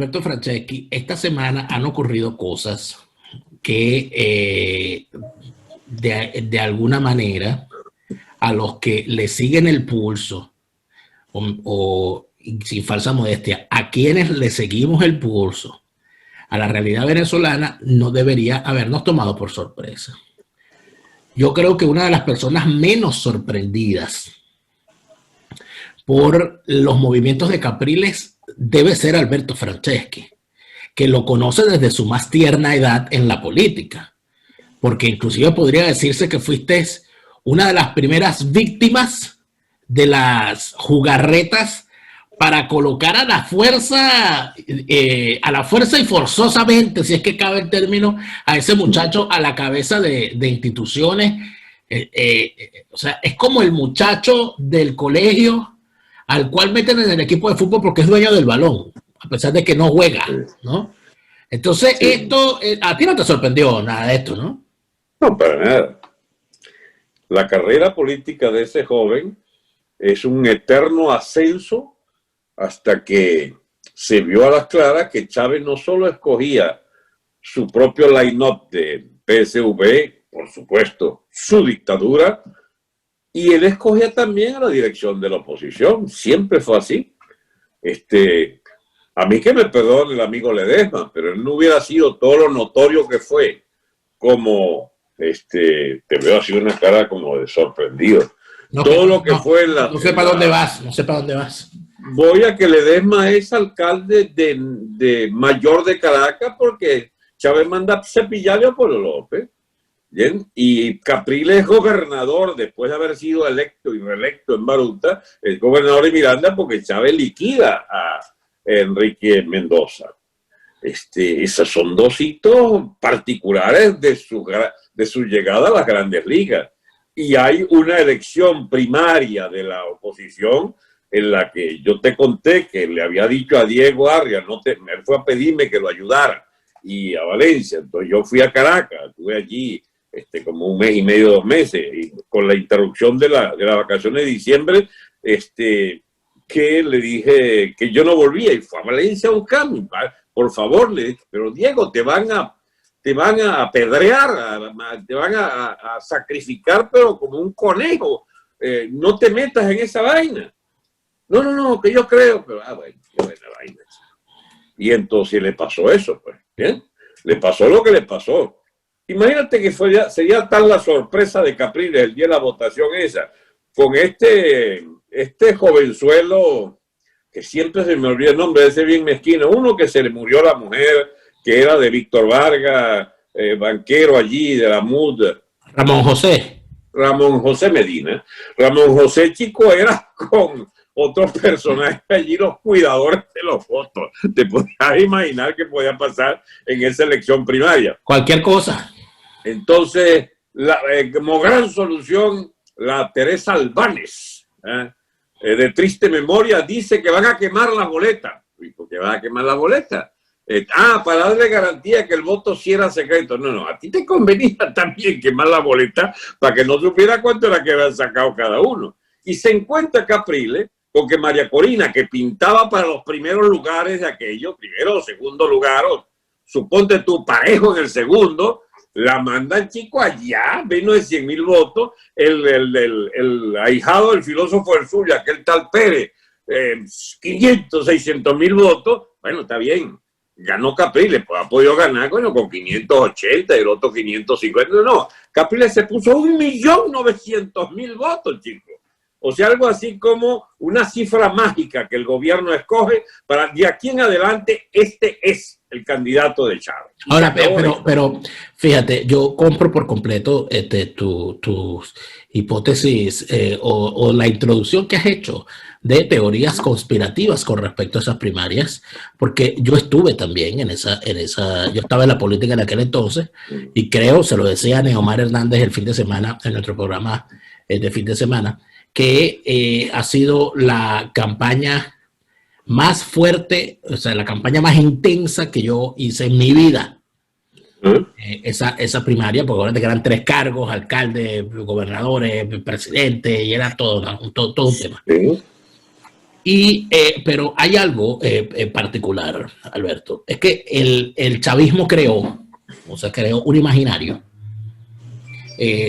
Alberto Franceschi, esta semana han ocurrido cosas que de alguna manera a los que le siguen el pulso o sin falsa modestia, a quienes le seguimos el pulso a la realidad venezolana, no debería habernos tomado por sorpresa. Yo creo que una de las personas menos sorprendidas por los movimientos de Capriles debe ser Alberto Franceschi, que lo conoce desde su más tierna edad en la política, porque inclusive podría decirse que fuiste una de las primeras víctimas de las jugarretas para colocar a la fuerza y forzosamente, si es que cabe el término, a ese muchacho a la cabeza de instituciones. O sea, es como el muchacho del colegio al cual meten en el equipo de fútbol porque es dueño del balón, a pesar de que no juega, ¿no? Entonces, sí. Esto, a ti no te sorprendió nada de esto, ¿no? No, para nada. La carrera política de ese joven es un eterno ascenso hasta que se vio a las claras que Chávez no solo escogía su propio line-up de PSV, por supuesto, su dictadura, y él escogía también a la dirección de la oposición. Siempre fue así. A mí que me perdone el amigo Ledesma, pero él no hubiera sido todo lo notorio que fue, como te veo así una cara como de sorprendido. No, todo lo que fue en la... No sé para dónde vas, no sé para dónde vas. Voy a que Ledesma es alcalde de Mayor de Caracas porque Chávez manda a cepillarle a Polo López. ¿Bien? Y Capriles es gobernador después de haber sido electo y reelecto en Baruta, es gobernador de Miranda porque Chávez liquida a Enrique Mendoza. Esos son dos hitos particulares de su llegada a las grandes ligas. Y hay una elección primaria de la oposición en la que yo te conté que le había dicho a Diego Arria, él fue a pedirme que lo ayudara, y a Valencia. Entonces yo fui a Caracas, estuve allí como un mes y medio, 2 meses, y con la interrupción de las vacaciones de diciembre, que le dije que yo no volvía, y fue a Valencia a buscarme. Por favor, le dije, pero Diego, te van a apedrear, te van a sacrificar, pero como un conejo. No te metas en esa vaina. No, que yo creo, pero bueno, qué buena vaina. Y entonces le pasó eso, pues, ¿bien? Le pasó lo que le pasó. Imagínate que sería tal la sorpresa de Capriles el día de la votación esa, con este jovenzuelo, que siempre se me olvida el nombre de ese bien mezquino, uno que se le murió la mujer, que era de Víctor Vargas, banquero allí, de la MUD. Ramón José Medina. Ramón José Chico era con otros personajes allí, los cuidadores de los votos. Te podías imaginar qué podía pasar en esa elección primaria. Cualquier cosa. Entonces, como gran solución, la Teresa Albáñez, de triste memoria, dice que van a quemar las boletas. ¿Y por qué van a quemar las boletas? Para darle garantía que el voto sí era secreto. No, a ti te convenía también quemar la boleta para que no supiera cuánto era que habían sacado cada uno. Y se encuentra Capriles con que María Corina, que pintaba para los primeros lugares de aquello, primero o segundo lugar, o suponte tu parejo en el segundo, la mandan chico allá, menos de 100,000 votos, el ahijado del filósofo del Zulia, aquel tal Pérez, 500, 600,000 votos. Bueno, está bien. Ganó Capriles, pues ha podido ganar con 580 y el otro 550. No, Capriles se puso 1.900.000 votos, chicos. O sea, algo así como una cifra mágica que el gobierno escoge para de aquí en adelante este es el candidato de Chávez. Ahora, pero fíjate, yo compro por completo tus hipótesis o la introducción que has hecho de teorías conspirativas con respecto a esas primarias, porque yo estuve también en esa, yo estaba en la política en aquel entonces y creo, se lo decía a Neomar Hernández el fin de semana en nuestro programa de fin de semana, que ha sido la campaña más fuerte, o sea, la campaña más intensa que yo hice en mi vida. Esa primaria, porque ahora te quedan 3 cargos, alcalde, gobernadores, presidente, y era todo un tema. Pero hay algo particular, Alberto, es que el chavismo creó un imaginario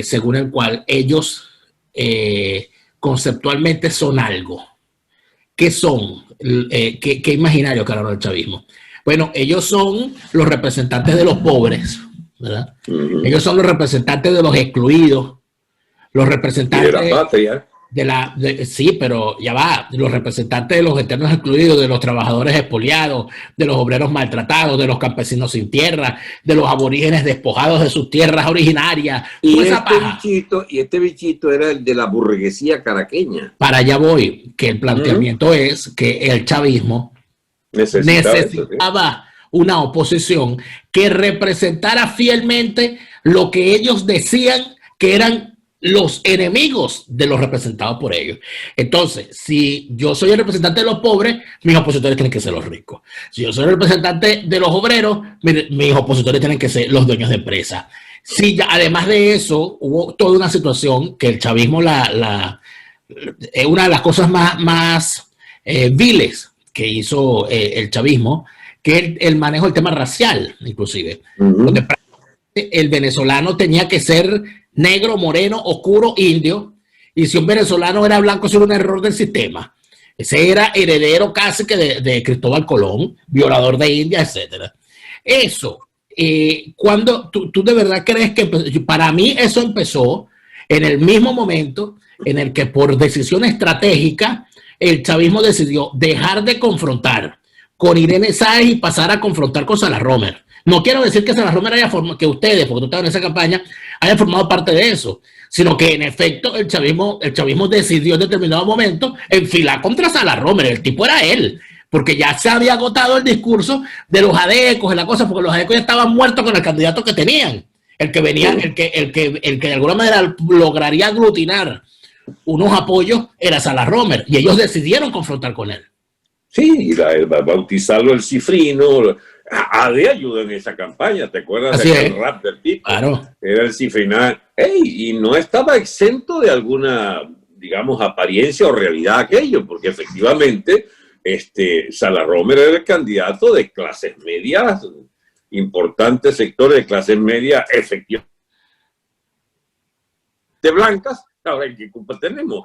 según el cual ellos conceptualmente son algo. ¿Qué son? ¿Qué imaginario crearon el chavismo? Bueno, ellos son los representantes de los pobres, ¿verdad? Ellos son los representantes de los excluidos, los representantes de la patria. Sí, pero ya va, los representantes de los eternos excluidos, de los trabajadores expoliados, de los obreros maltratados, de los campesinos sin tierra, de los aborígenes despojados de sus tierras originarias. Y este bichito era el de la burguesía caraqueña. Para allá voy, que el planteamiento es que el chavismo necesitaba una oposición que representara fielmente lo que ellos decían que eran los enemigos de los representados por ellos. Entonces, si yo soy el representante de los pobres, mis opositores tienen que ser los ricos. Si yo soy el representante de los obreros, mis opositores tienen que ser los dueños de empresas. Sí, además de eso, hubo toda una situación que el chavismo, una de las cosas más viles que hizo el chavismo, que el manejo del tema racial, inclusive, donde el venezolano tenía que ser negro, moreno, oscuro, indio, y si un venezolano era blanco, eso era un error del sistema. Ese era heredero casi que de Cristóbal Colón, violador de India, etc. Eso, cuando tú de verdad crees que, para mí eso empezó en el mismo momento en el que por decisión estratégica el chavismo decidió dejar de confrontar con Irene Sáez y pasar a confrontar con Salas Romer. No quiero decir que Salas Romer haya formado, que ustedes, porque tú estabas en esa campaña, hayan formado parte de eso, sino que en efecto el chavismo decidió en determinado momento enfilar contra Salas Romer. El tipo era él, porque ya se había agotado el discurso de los adecos y la cosa, porque los adecos ya estaban muertos con el candidato que tenían. El que venía, el que de alguna manera lograría aglutinar unos apoyos era Salas Romer, y ellos decidieron confrontar con él. Sí, bautizarlo el cifrino. AD ayudó en esa campaña, ¿te acuerdas del rap del tipo? Claro. Era el cifrinal. Y no estaba exento de alguna, digamos, apariencia o realidad aquello, porque efectivamente Salas Romer era el candidato de clases medias, importantes sectores de clases medias, efectivamente blancas. Ahora, ¿qué culpa tenemos?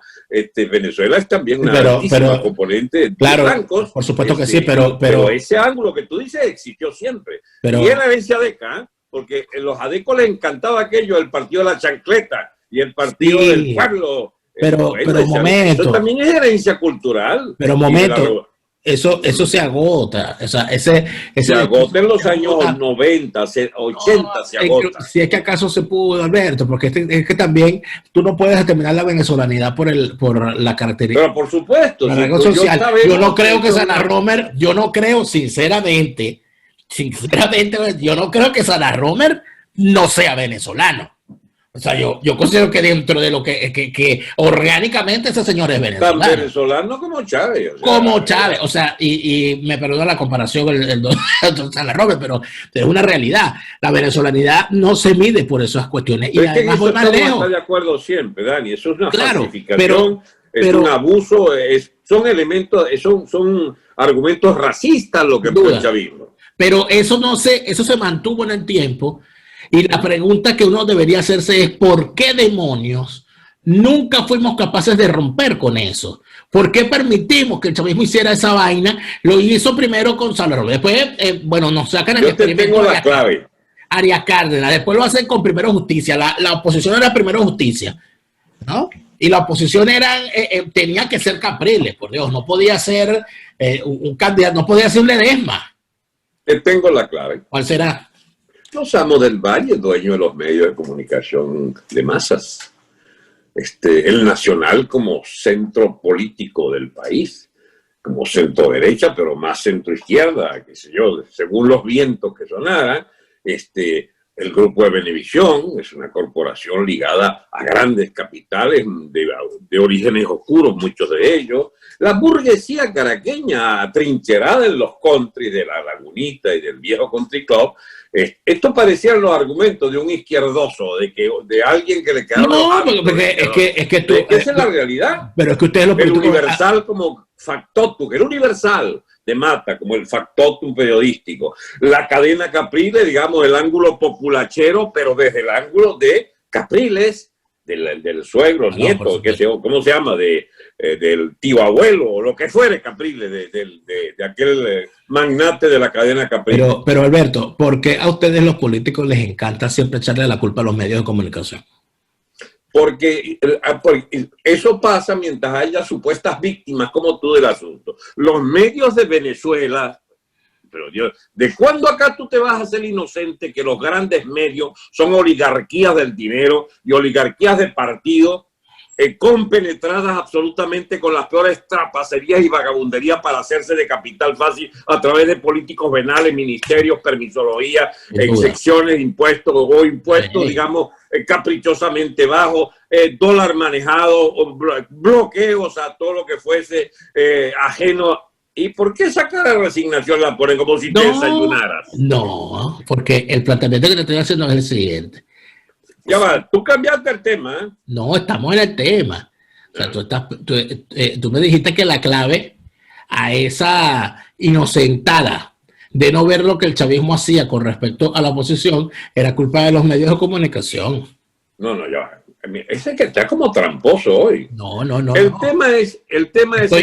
Venezuela es también una altísima componente de blancos. Por supuesto que sí, pero ese ángulo que tú dices existió siempre. Y era herencia adeca, porque a los adecos les encantaba aquello, el partido de la chancleta y el partido del pueblo. Pero momento. Eso también es herencia cultural. Pero momento. Eso se agota. O sea, se agota en los años 90, 80, se agota. Si es que acaso se pudo, Alberto, porque es que también tú no puedes determinar la venezolanidad por la característica. Pero por supuesto. Social. Yo no creo que Salas Romer, sinceramente, yo no creo que Salas Romer no sea venezolano. O sea, yo considero que dentro de lo que orgánicamente ese señor es venezolano. Tan venezolano como Chávez. Como Chávez. O sea, y me perdona la comparación el doctor Salas Romer, pero es una realidad. La venezolanidad no se mide por esas cuestiones. Pero y además voy más lejos. Está de acuerdo siempre, Dani. Eso es una falsificación, es un abuso, son elementos, son argumentos racistas lo que fue el chavismo. Pero eso se mantuvo en el tiempo. Y la pregunta que uno debería hacerse es ¿por qué demonios nunca fuimos capaces de romper con eso? ¿Por qué permitimos que el chavismo hiciera esa vaina? Lo hizo primero con Salas Romer. Después, nos sacan el experimento de clave. Arias Cárdenas. Después lo hacen con Primero Justicia. La oposición era Primero Justicia, ¿no? Y la oposición tenía que ser Capriles, por Dios. No podía ser un candidato, no podía ser un Ledesma. Te tengo la clave. ¿Cuál será? Los Amos del Valle, dueño de los medios de comunicación de masas. El Nacional como centro político del país, como centro derecha, pero más centro izquierda, qué sé yo, según los vientos que sonaran, El grupo de Venevisión es una corporación ligada a grandes capitales de orígenes oscuros, muchos de ellos. La burguesía caraqueña atrincherada en los country de la Lagunita y del viejo country club. Esto parecían los argumentos de un izquierdoso, de alguien que le quedaron No, porque es que tú... esa es la realidad. Pero es que ustedes lo El universal como factotum, el universal de Mata, como el factotum periodístico. La cadena Capriles, digamos, el ángulo populachero, pero desde el ángulo de Capriles, del suegro, nieto, ¿cómo se llama? Del tío abuelo, o lo que fuere Capriles, de aquel magnate de la cadena Capriles. Pero Alberto, ¿por qué a ustedes los políticos les encanta siempre echarle la culpa a los medios de comunicación? Porque eso pasa mientras haya supuestas víctimas como tú del asunto. Los medios de Venezuela, pero Dios, ¿de cuándo acá tú te vas a hacer inocente que los grandes medios son oligarquías del dinero y oligarquías de partidos compenetradas absolutamente con las peores trapacerías y vagabunderías para hacerse de capital fácil a través de políticos venales, ministerios, permisología, excepciones, impuestos o impuestos, digamos, caprichosamente bajos, dólar manejado, bloqueos a todo lo que fuese ajeno? ¿Y por qué esa cara de resignación la ponen como si te desayunaras? No, porque el planteamiento que te estoy haciendo es el siguiente. Ya va, tú cambiaste el tema, ¿eh? No, estamos en el tema. O sea, tú me dijiste que la clave a esa inocentada de no ver lo que el chavismo hacía con respecto a la oposición era culpa de los medios de comunicación. No, ya va. Ese que está como tramposo hoy. No. El tema es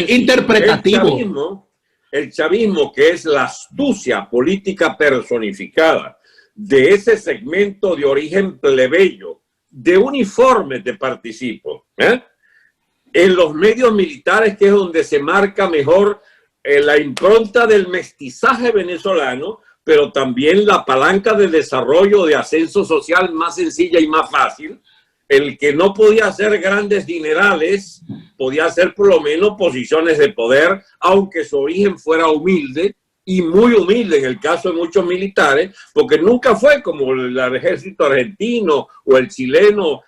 interpretativo. El chavismo, que es la astucia política personificada de ese segmento de origen plebeyo, de uniformes de participo, en los medios militares, que es donde se marca mejor la impronta del mestizaje venezolano, pero también la palanca de desarrollo, de ascenso social más sencilla y más fácil. El que no podía hacer grandes dinerales, podía hacer por lo menos posiciones de poder, aunque su origen fuera humilde, y muy humilde en el caso de muchos militares, porque nunca fue como el ejército argentino o el chileno,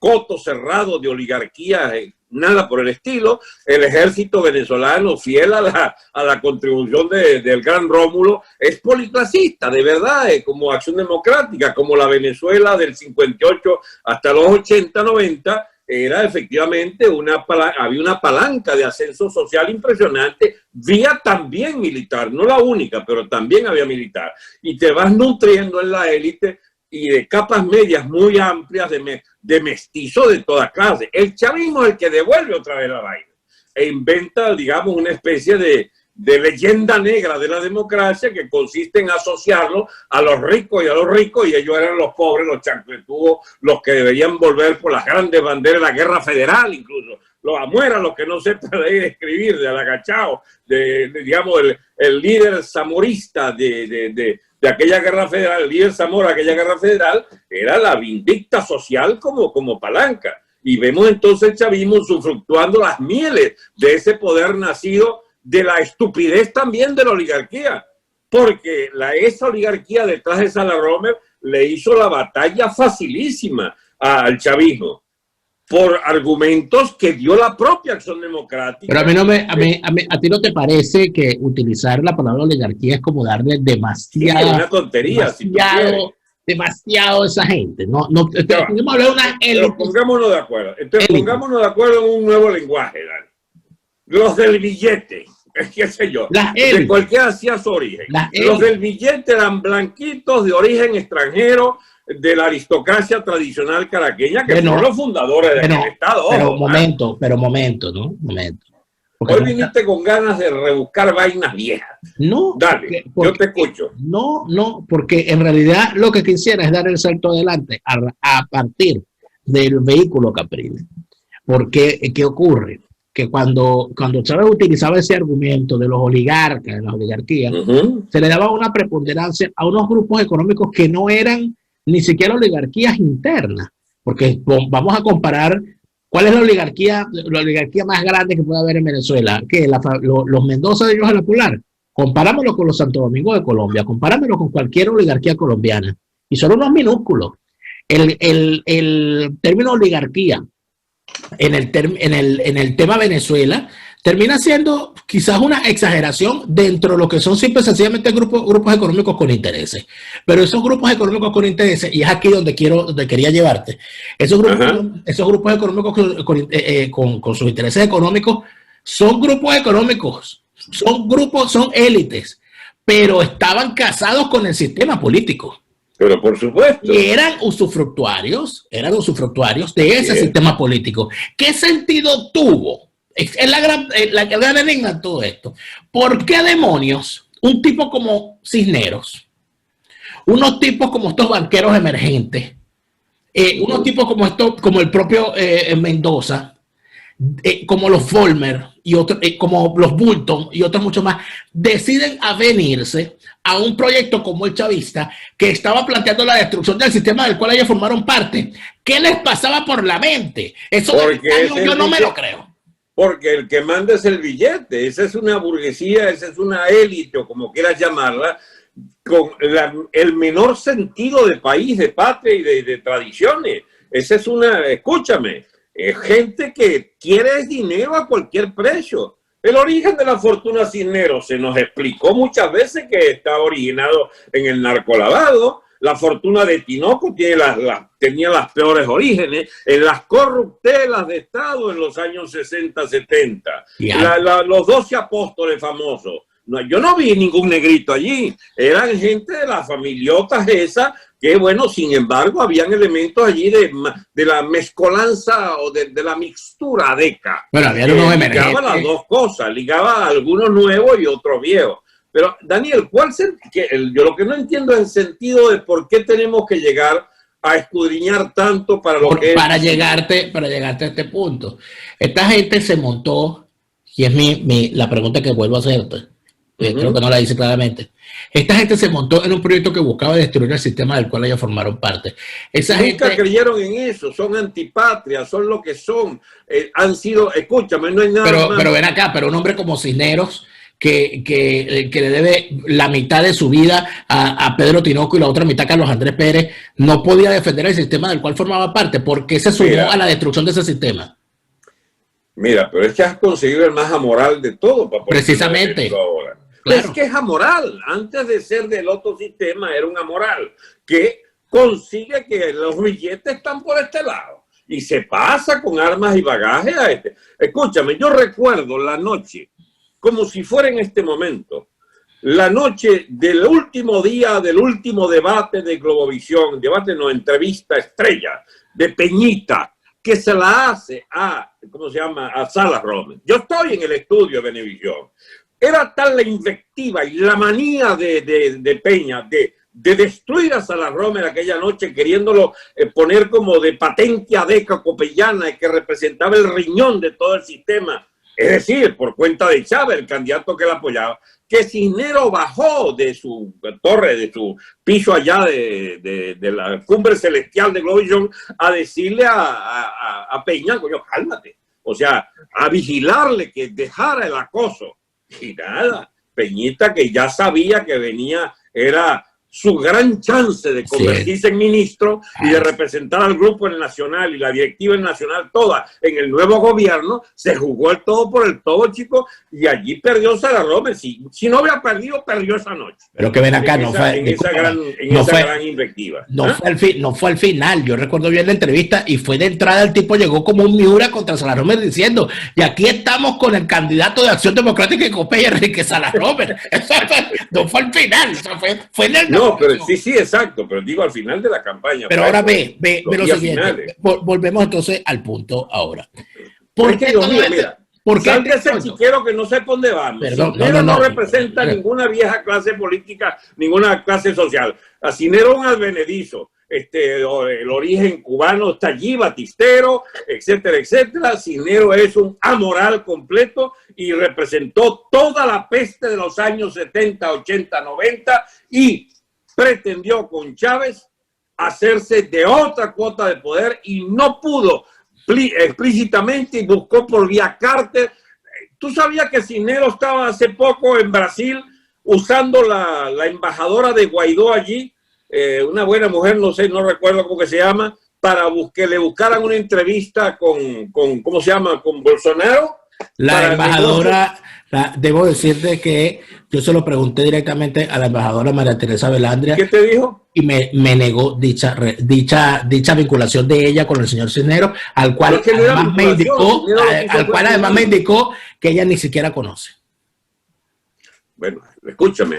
coto cerrado de oligarquía, nada por el estilo. El ejército venezolano, fiel a la contribución del gran Rómulo, es policlasista, de verdad, como Acción Democrática, como la Venezuela del 58 hasta los 80, 90, era efectivamente había una palanca de ascenso social impresionante, vía también militar, no la única, pero también había militar. Y te vas nutriendo en la élite y de capas medias muy amplias de mestizo de toda clase. El chavismo es el que devuelve otra vez la vaina e inventa, digamos, una especie de leyenda negra de la democracia que consiste en asociarlo a los ricos y ellos eran los pobres, los chancletudos, los que deberían volver por las grandes banderas de la guerra federal, incluso los amueras, los que no sepan leer y escribir, de Alagachao, digamos, el líder zamorista de aquella guerra federal, el líder Zamora de aquella guerra federal, era la vindicta social como palanca. Y vemos entonces el chavismo usufructuando las mieles de ese poder nacido de la estupidez también de la oligarquía, porque esa oligarquía detrás de Sala Romer le hizo la batalla facilísima al chavismo por argumentos que dio la propia Acción Democrática. Pero a ti no te parece que utilizar la palabra oligarquía es como darle demasiado, sí, una tontería, demasiado a esa gente. Pero pongámonos de acuerdo. Entonces, pongámonos de acuerdo en un nuevo lenguaje, Dani. Los del billete, qué sé yo, de cualquiera hacía su origen. Los del billete eran blanquitos de origen extranjero, de la aristocracia tradicional caraqueña, que fueron los fundadores del Estado. Pero momento, ¿no? Porque hoy viniste con ganas de rebuscar vainas viejas. No. Dale, yo te escucho. No, porque en realidad lo que quisiera es dar el salto adelante a partir del vehículo Capriles. Porque, ¿qué ocurre? Que cuando Chávez utilizaba ese argumento de los oligarcas, de la oligarquía, se le daba una preponderancia a unos grupos económicos que no eran ni siquiera oligarquías internas, porque vamos a comparar cuál es la oligarquía más grande que puede haber en Venezuela, que los Mendoza de ellos a la Polar, comparámoslo con los Santo Domingo de Colombia, comparámoslo con cualquier oligarquía colombiana, y son unos minúsculos. El término oligarquía en el tema Venezuela termina siendo quizás una exageración dentro de lo que son simple y sencillamente grupos económicos con intereses. Pero esos grupos económicos con intereses, y es aquí donde quería llevarte, esos grupos económicos con sus intereses económicos son grupos económicos, son élites, pero estaban casados con el sistema político. Pero por supuesto. Y eran usufructuarios de ese sistema político. ¿Qué sentido tuvo? Es la gran enigma de todo esto. ¿Por qué demonios un tipo como Cisneros, unos tipos como estos banqueros emergentes, unos tipos como el propio Mendoza, como los Vollmer y otros, como los Bulton y otros muchos más, deciden avenirse a un proyecto como el chavista que estaba planteando la destrucción del sistema del cual ellos formaron parte? ¿Qué les pasaba por la mente? Eso yo no me lo creo. Porque el que manda es el billete. Esa es una burguesía, esa es una élite, o como quieras llamarla, con el menor sentido de país, de patria y de tradiciones. Esa es escúchame, gente que quiere dinero a cualquier precio. El origen de la fortuna Cisneros se nos explicó muchas veces que está originado en el narcolavado. La fortuna de Tinoco tenía las peores orígenes en las corruptelas de Estado en los años 60, 70. Los 12 apóstoles famosos. No, yo no vi ningún negrito allí. Eran gente de las familiotas esas que, bueno, sin embargo, habían elementos allí de la mezcolanza o de la mixtura adeca. Bueno, había unos emergentes. Ligaba las dos cosas, ligaba a algunos nuevos y otros viejos. Pero, Daniel, yo lo que no entiendo es el sentido de por qué tenemos que llegar a escudriñar tanto para llegarte a este punto. Esta gente se montó, y es la pregunta que vuelvo a hacerte, creo que no la hice claramente. Esta gente se montó en un proyecto que buscaba destruir el sistema del cual ellos formaron parte. Nunca creyeron en eso, son antipatrias, son lo que son, han sido, escúchame, no hay nada más. Pero ven acá, pero un hombre como Cisneros, que le debe la mitad de su vida a Pedro Tinoco y la otra mitad a Carlos Andrés Pérez, no podía defender el sistema del cual formaba parte. ¿Por qué se sumó a la destrucción de ese sistema? Mira, pero es que has conseguido el más amoral de todo. Precisamente. Ahora. Claro. Es que es amoral. Antes de ser del otro sistema era un amoral que consigue que los billetes están por este lado y se pasa con armas y bagaje a este. Escúchame, yo recuerdo la noche, como si fuera en este momento, la noche del último día del último debate de Globovisión, entrevista estrella de Peñita, que se la hace a Salas Romer. Yo estoy en el estudio de Venevisión. Era tal la invectiva y la manía de Peña de destruir a Salas Romer aquella noche, queriéndolo poner como de patente adeca copellana, que representaba el riñón de todo el sistema. Es decir, por cuenta de Chávez, el candidato que la apoyaba, que Cisneros bajó de su torre, de su piso allá de la cumbre celestial de Globovisión a decirle a Peña, coño, cálmate. O sea, a vigilarle que dejara el acoso. Y nada, Peñita, que ya sabía que era su gran chance de convertirse en ministro y de representar al grupo en el Nacional y la directiva en Nacional toda en el nuevo gobierno, se jugó el todo por el todo, chico, y allí perdió Salas Romer. Si no había perdido, perdió esa noche. Pero que ven acá, en esa gran invectiva. No fue al final. Yo recuerdo bien la entrevista y fue de entrada, el tipo llegó como un Miura contra Salas Romer diciendo, y aquí estamos con el candidato de Acción Democrática y Copey, Enrique Salas Romer. Eso no fue al final, eso fue en el No, pero sí, exacto, pero digo al final de la campaña. Pero ahora ve lo siguiente. Volvemos entonces al punto ahora. ¿Por qué salga ese chiquero que no sé por dónde vamos? No representa ninguna vieja clase política, ninguna clase social. A Cisneros un advenedizo. El origen cubano está allí, batistero, etcétera, etcétera. Cisneros es un amoral completo y representó toda la peste de los años 70, 80, 90 y pretendió con Chávez hacerse de otra cuota de poder y no pudo explícitamente y buscó por vía Carter. ¿Tú sabías que Cisneros estaba hace poco en Brasil usando la embajadora de Guaidó allí una buena mujer, no sé, no recuerdo cómo que se llama, para que le buscaran una entrevista con ¿cómo se llama? Con Bolsonaro. La embajadora, debo decirte que yo se lo pregunté directamente a la embajadora María Teresa Velandria. ¿Qué te dijo? Y me negó dicha vinculación de ella con el señor Cisneros, al cual además me indicó que ella ni siquiera conoce. Bueno, escúchame,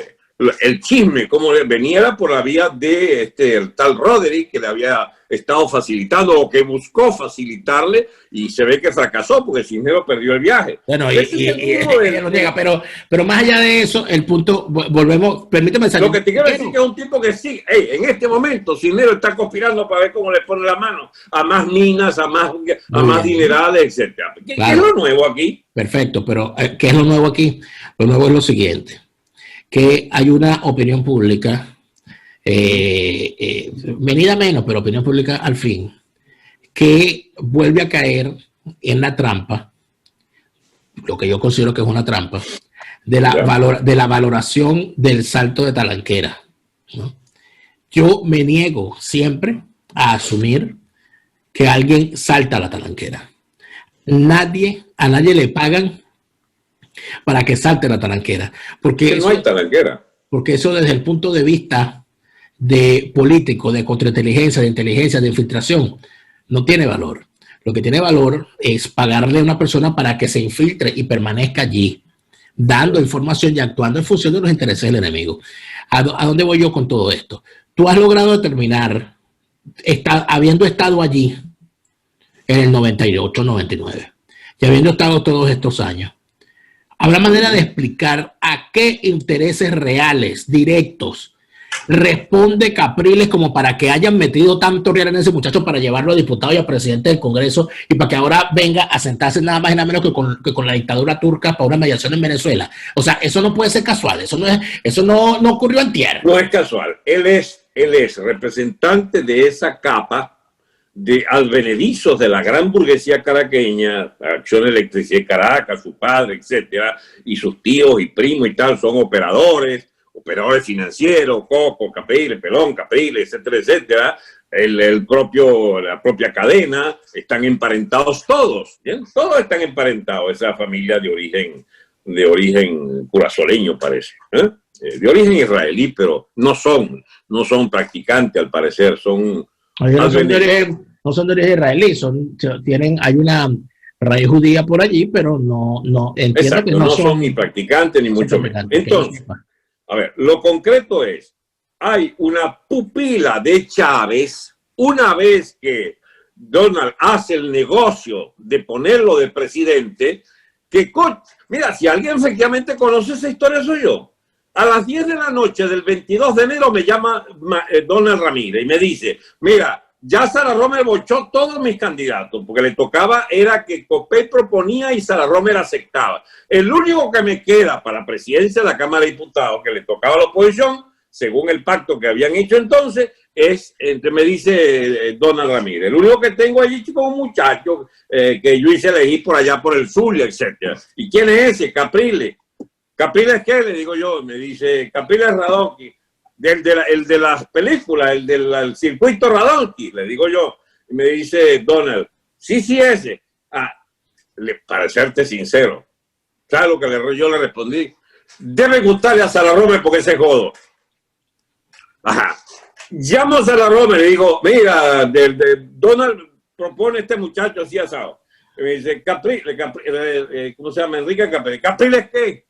el chisme, como venía por la vía de el tal Roderick, que le había estado facilitando o que buscó facilitarle, y se ve que fracasó porque Cisneros perdió el viaje. Bueno, ella lo niega, pero más allá de eso, el punto, volvemos, permíteme salir. Lo que te quiero decir que es un tipo que sí, en este momento Cisneros está conspirando para ver cómo le pone la mano a más minas, a más dinerales, etcétera. ¿Qué es lo nuevo aquí? Perfecto, pero ¿qué es lo nuevo aquí? Lo nuevo es lo siguiente, que hay una opinión pública, venida menos, pero opinión pública al fin, que vuelve a caer en la trampa, lo que yo considero que es una trampa, de la valoración del salto de talanquera, ¿no? Yo me niego siempre a asumir que alguien salta la talanquera. A nadie le pagan para que salte la talanquera. Porque no hay talanquera. Porque eso desde el punto de vista de político, de contrainteligencia, de inteligencia, de infiltración, no tiene valor. Lo que tiene valor es pagarle a una persona para que se infiltre y permanezca allí, dando información y actuando en función de los intereses del enemigo. ¿A dónde voy yo con todo esto? Tú has logrado determinar, habiendo estado allí en el 98, 99, y habiendo estado todos estos años, ¿habrá manera de explicar a qué intereses reales, directos, responde Capriles como para que hayan metido tanto real en ese muchacho para llevarlo a diputado y a presidente del Congreso y para que ahora venga a sentarse nada más y nada menos que con la dictadura turca para una mediación en Venezuela? O sea, eso no puede ser casual, eso no ocurrió antier. No es casual, él es representante de esa capa de advenedizos de la gran burguesía caraqueña, Acción Electricidad de Caracas, su padre, etcétera, y sus tíos y primos y tal son operadores financieros, Coco, Capriles, Pelón, Capriles, etcétera, etcétera, la propia cadena, están emparentados todos, ¿bien? Todos están emparentados, esa familia de origen curazoleño parece, de origen israelí, pero no son practicantes al parecer, no son de origen israelí, hay una raíz judía por allí, pero no entiendo. Exacto, que no son ni practicantes ni mucho menos. Entonces, a ver, lo concreto es, hay una pupila de Chávez, una vez que Donald hace el negocio de ponerlo de presidente, mira, si alguien efectivamente conoce esa historia soy yo. A las 10 de la noche del 22 de enero me llama Donald Ramírez y me dice, mira, ya Sara Romer bochó todos mis candidatos, porque le tocaba era que Copey proponía y Sara Romer aceptaba. El único que me queda para presidencia de la Cámara de Diputados, que le tocaba a la oposición, según el pacto que habían hecho entonces, me dice Donald Ramírez. El único que tengo allí es un muchacho que yo hice elegir por allá por el Zulia, etc. ¿Y quién es ese? Capriles. ¿Capriles qué? Le digo yo. Me dice, Capriles Radonqui. El de las películas, el del circuito Radonqui, le digo yo. Y me dice Donald, sí, ese. Para serte sincero, ¿sabes lo que yo le respondí? Debe gustarle a Sara Romer porque ese es godo. Ajá. Llamo a Sara Romer y le digo, mira, Donald propone este muchacho así asado. Y me dice, ¿cómo se llama? Enrique Capriles. ¿Capriles qué?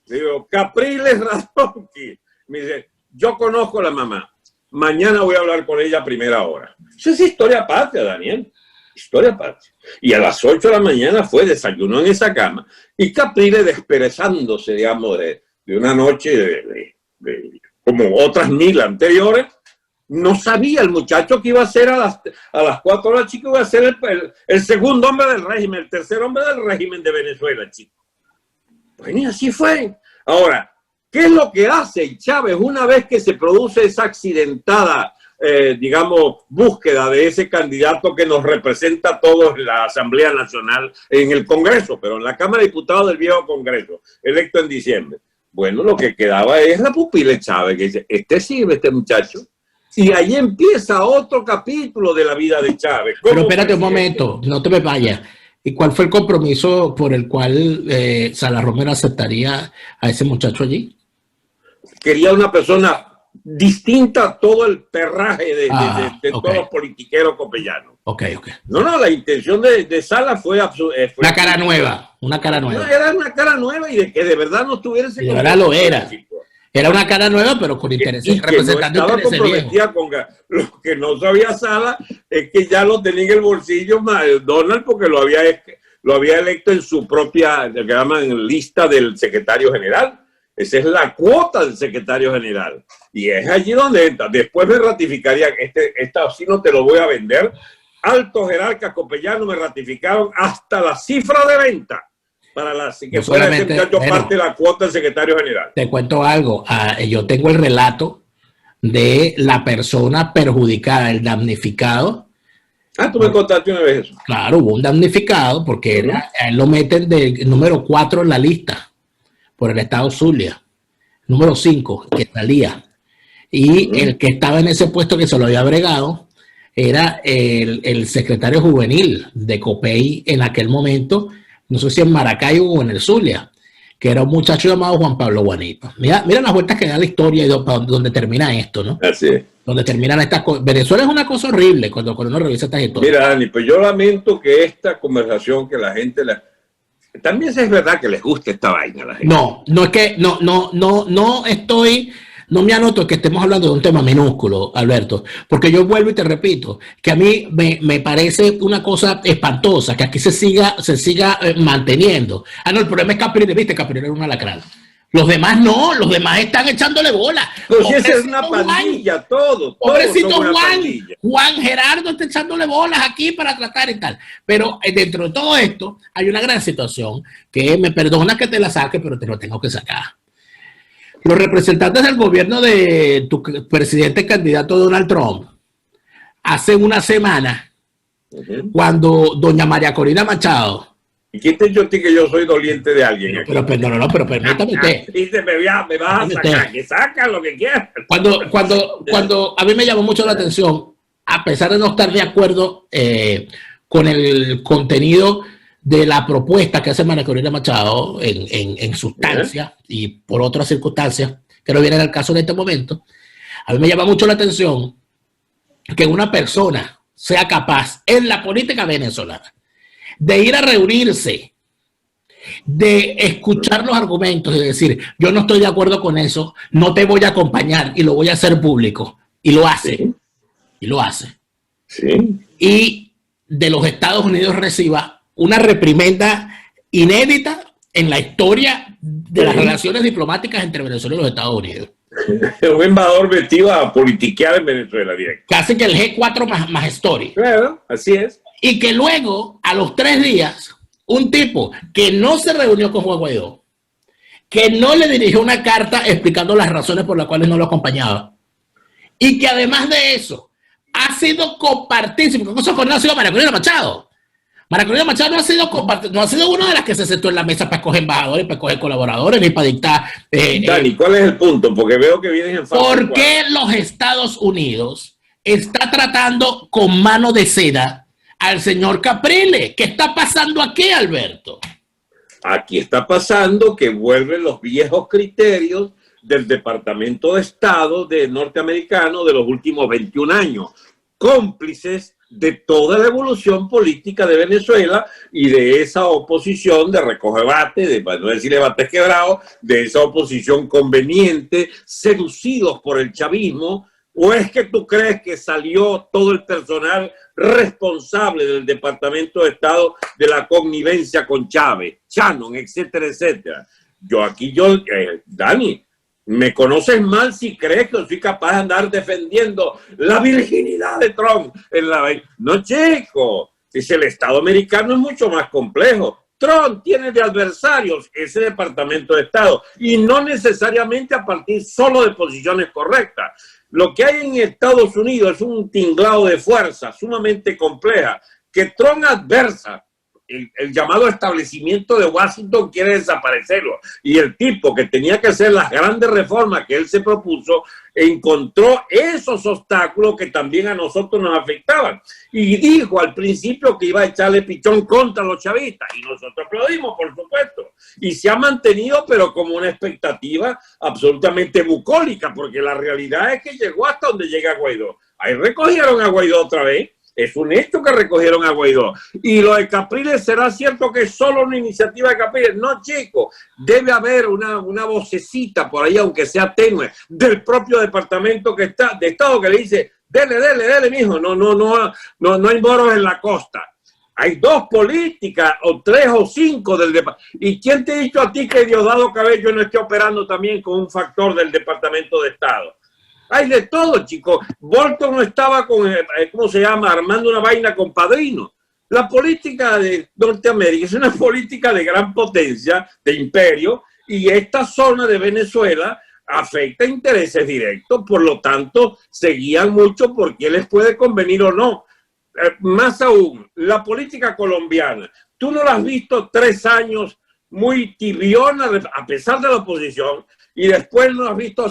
Le digo, Capriles Radonqui. Me dice, yo conozco a la mamá. Mañana voy a hablar con ella a primera hora. Eso es historia patria, Daniel. Historia patria. Y a las 8 de la mañana desayunó en esa cama. Y Capriles, desperezándose, digamos, de una noche como otras 1000 anteriores, no sabía el muchacho que iba a ser a las 4 horas, chico, iba a ser el segundo hombre del régimen, el tercer hombre del régimen de Venezuela, chico. Bueno, y así fue. Ahora, ¿qué es lo que hace Chávez una vez que se produce esa accidentada, digamos, búsqueda de ese candidato que nos representa a todos en la Asamblea Nacional, en el Congreso, pero en la Cámara de Diputados del viejo Congreso, electo en diciembre? Bueno, lo que quedaba es la pupila de Chávez, que dice, sirve este muchacho. Y ahí empieza otro capítulo de la vida de Chávez. Pero espérate un momento, no te me vayas. ¿Y cuál fue el compromiso por el cual Salas Romero aceptaría a ese muchacho allí? Quería una persona distinta a todo el perraje de okay. todos los politiqueros copellanos. Ok. No, la intención de Salas fue una cara nueva, una cara nueva. No, era una cara nueva y de que de verdad no tuviera ese... De verdad lo era. Era una cara nueva, pero con intereses, representando no estaba comprometida con lo que no sabía Salas es que ya lo tenía en el bolsillo Donald, porque lo había electo en su propia, lo que llaman lista del secretario general. Esa es la cuota del secretario general. Y es allí donde entra. Después me ratificaría, esta sí no te lo voy a vender. Altos jerarcas copellanos me ratificaron hasta la cifra de venta para que fuera ese muchacho parte de la cuota del secretario general. Te cuento algo. Yo tengo el relato de la persona perjudicada, el damnificado. Tú me contaste una vez eso. Claro, hubo un damnificado porque él lo meten de número 4 en la lista por el estado Zulia, número 5 que salía, y el que estaba en ese puesto que se lo había bregado era el secretario juvenil de COPEI en aquel momento, no sé si en Maracaibo o en el Zulia, que era un muchacho llamado Juan Pablo Guanipa. Mira las vueltas que da la historia y donde termina esto, ¿no? Así es. Donde terminan estas cosas. Venezuela es una cosa horrible cuando uno revisa estas historias. Mira, Dani, pues yo lamento que esta conversación que la gente también es verdad que les gusta esta vaina a la gente. No es que no me anoto que estemos hablando de un tema minúsculo, Alberto, porque yo vuelvo y te repito que a mí me parece una cosa espantosa que aquí se siga manteniendo. No, el problema es Capriles, viste, Capriles era un alacrán. Los demás no, los demás están echándole bola. Pero si esa es una pandilla, todo. Pobrecito Juan Gerardo está echándole bolas aquí para tratar y tal. Pero dentro de todo esto hay una gran situación que me perdona que te la saque, pero te lo tengo que sacar. Los representantes del gobierno de tu presidente candidato Donald Trump, hace una semana, cuando doña María Corina Machado... ¿Y quién te dijo a ti que yo soy doliente de alguien aquí? Pero permítame usted. Dice, me vas a sacar, que saca lo que quieras. Cuando a mí me llamó mucho la atención, a pesar de no estar de acuerdo con el contenido de la propuesta que hace María Corina Machado en sustancia y por otras circunstancias que no vienen al caso en este momento, a mí me llama mucho la atención que una persona sea capaz en la política venezolana de ir a reunirse, de escuchar los argumentos y decir, yo no estoy de acuerdo con eso, no te voy a acompañar y lo voy a hacer público. Y lo hace. Sí. Y lo hace. Sí. Y de los Estados Unidos reciba una reprimenda inédita en la historia de las relaciones diplomáticas entre Venezuela y los Estados Unidos. Un embajador metido a politiquear en Venezuela directo. Casi que el G4 más story. Claro, así es. Y que luego, a los 3 días, un tipo que no se reunió con Juan Guaidó, que no le dirigió una carta explicando las razones por las cuales no lo acompañaba, y que además de eso, ha sido compartísimo, con eso no ha sido María Corina Machado. María Corina Machado no ha sido una de las que se sentó en la mesa para escoger embajadores, para escoger colaboradores, ni para dictar... Dani, ¿cuál es el punto? Porque veo que vienes en fase. ¿Por qué los Estados Unidos está tratando con mano de seda al señor Capriles? ¿Qué está pasando aquí, Alberto? Aquí está pasando que vuelven los viejos criterios del Departamento de Estado norteamericano de los últimos 21 años, cómplices de toda la evolución política de Venezuela y de esa oposición de recogebate, para no decir bates quebrados, de esa oposición conveniente, seducidos por el chavismo. ¿O es que tú crees que salió todo el personal responsable del Departamento de Estado de la connivencia con Chávez, Shannon, etcétera, etcétera? Dani, me conoces mal si crees que soy capaz de andar defendiendo la virginidad de Trump. No, chico, si el Estado americano es mucho más complejo. Trump tiene de adversarios ese Departamento de Estado y no necesariamente a partir solo de posiciones correctas. Lo que hay en Estados Unidos es un tinglado de fuerza sumamente compleja que Trump adversa el llamado establecimiento de Washington quiere desaparecerlo. Y el tipo que tenía que hacer las grandes reformas que él se propuso, encontró esos obstáculos que también a nosotros nos afectaban. Y dijo al principio que iba a echarle pichón contra los chavistas. Y nosotros aplaudimos, por supuesto. Y se ha mantenido, pero como una expectativa absolutamente bucólica, porque la realidad es que llegó hasta donde llega Guaidó. Ahí recogieron a Guaidó otra vez. Es un hecho que recogieron a Guaidó. Y lo de Capriles, ¿será cierto que es solo una iniciativa de Capriles? No, chico. Debe haber una vocecita por ahí, aunque sea tenue, del propio Departamento de Estado que le dice, dele, mijo, no hay moros en la costa. Hay 2 políticas, o 3 o 5 del departamento. ¿Y quién te ha dicho a ti que Diosdado Cabello no esté operando también con un factor del Departamento de Estado? Hay de todo, chicos. Bolton no estaba con, ¿cómo se llama? Armando una vaina con Padrino. La política de Norteamérica es una política de gran potencia, de imperio, y esta zona de Venezuela afecta intereses directos, por lo tanto, se guían mucho por qué les puede convenir o no. Más aún, la política colombiana, tú no la has visto 3 años muy tibiona, a pesar de la oposición, y después no has visto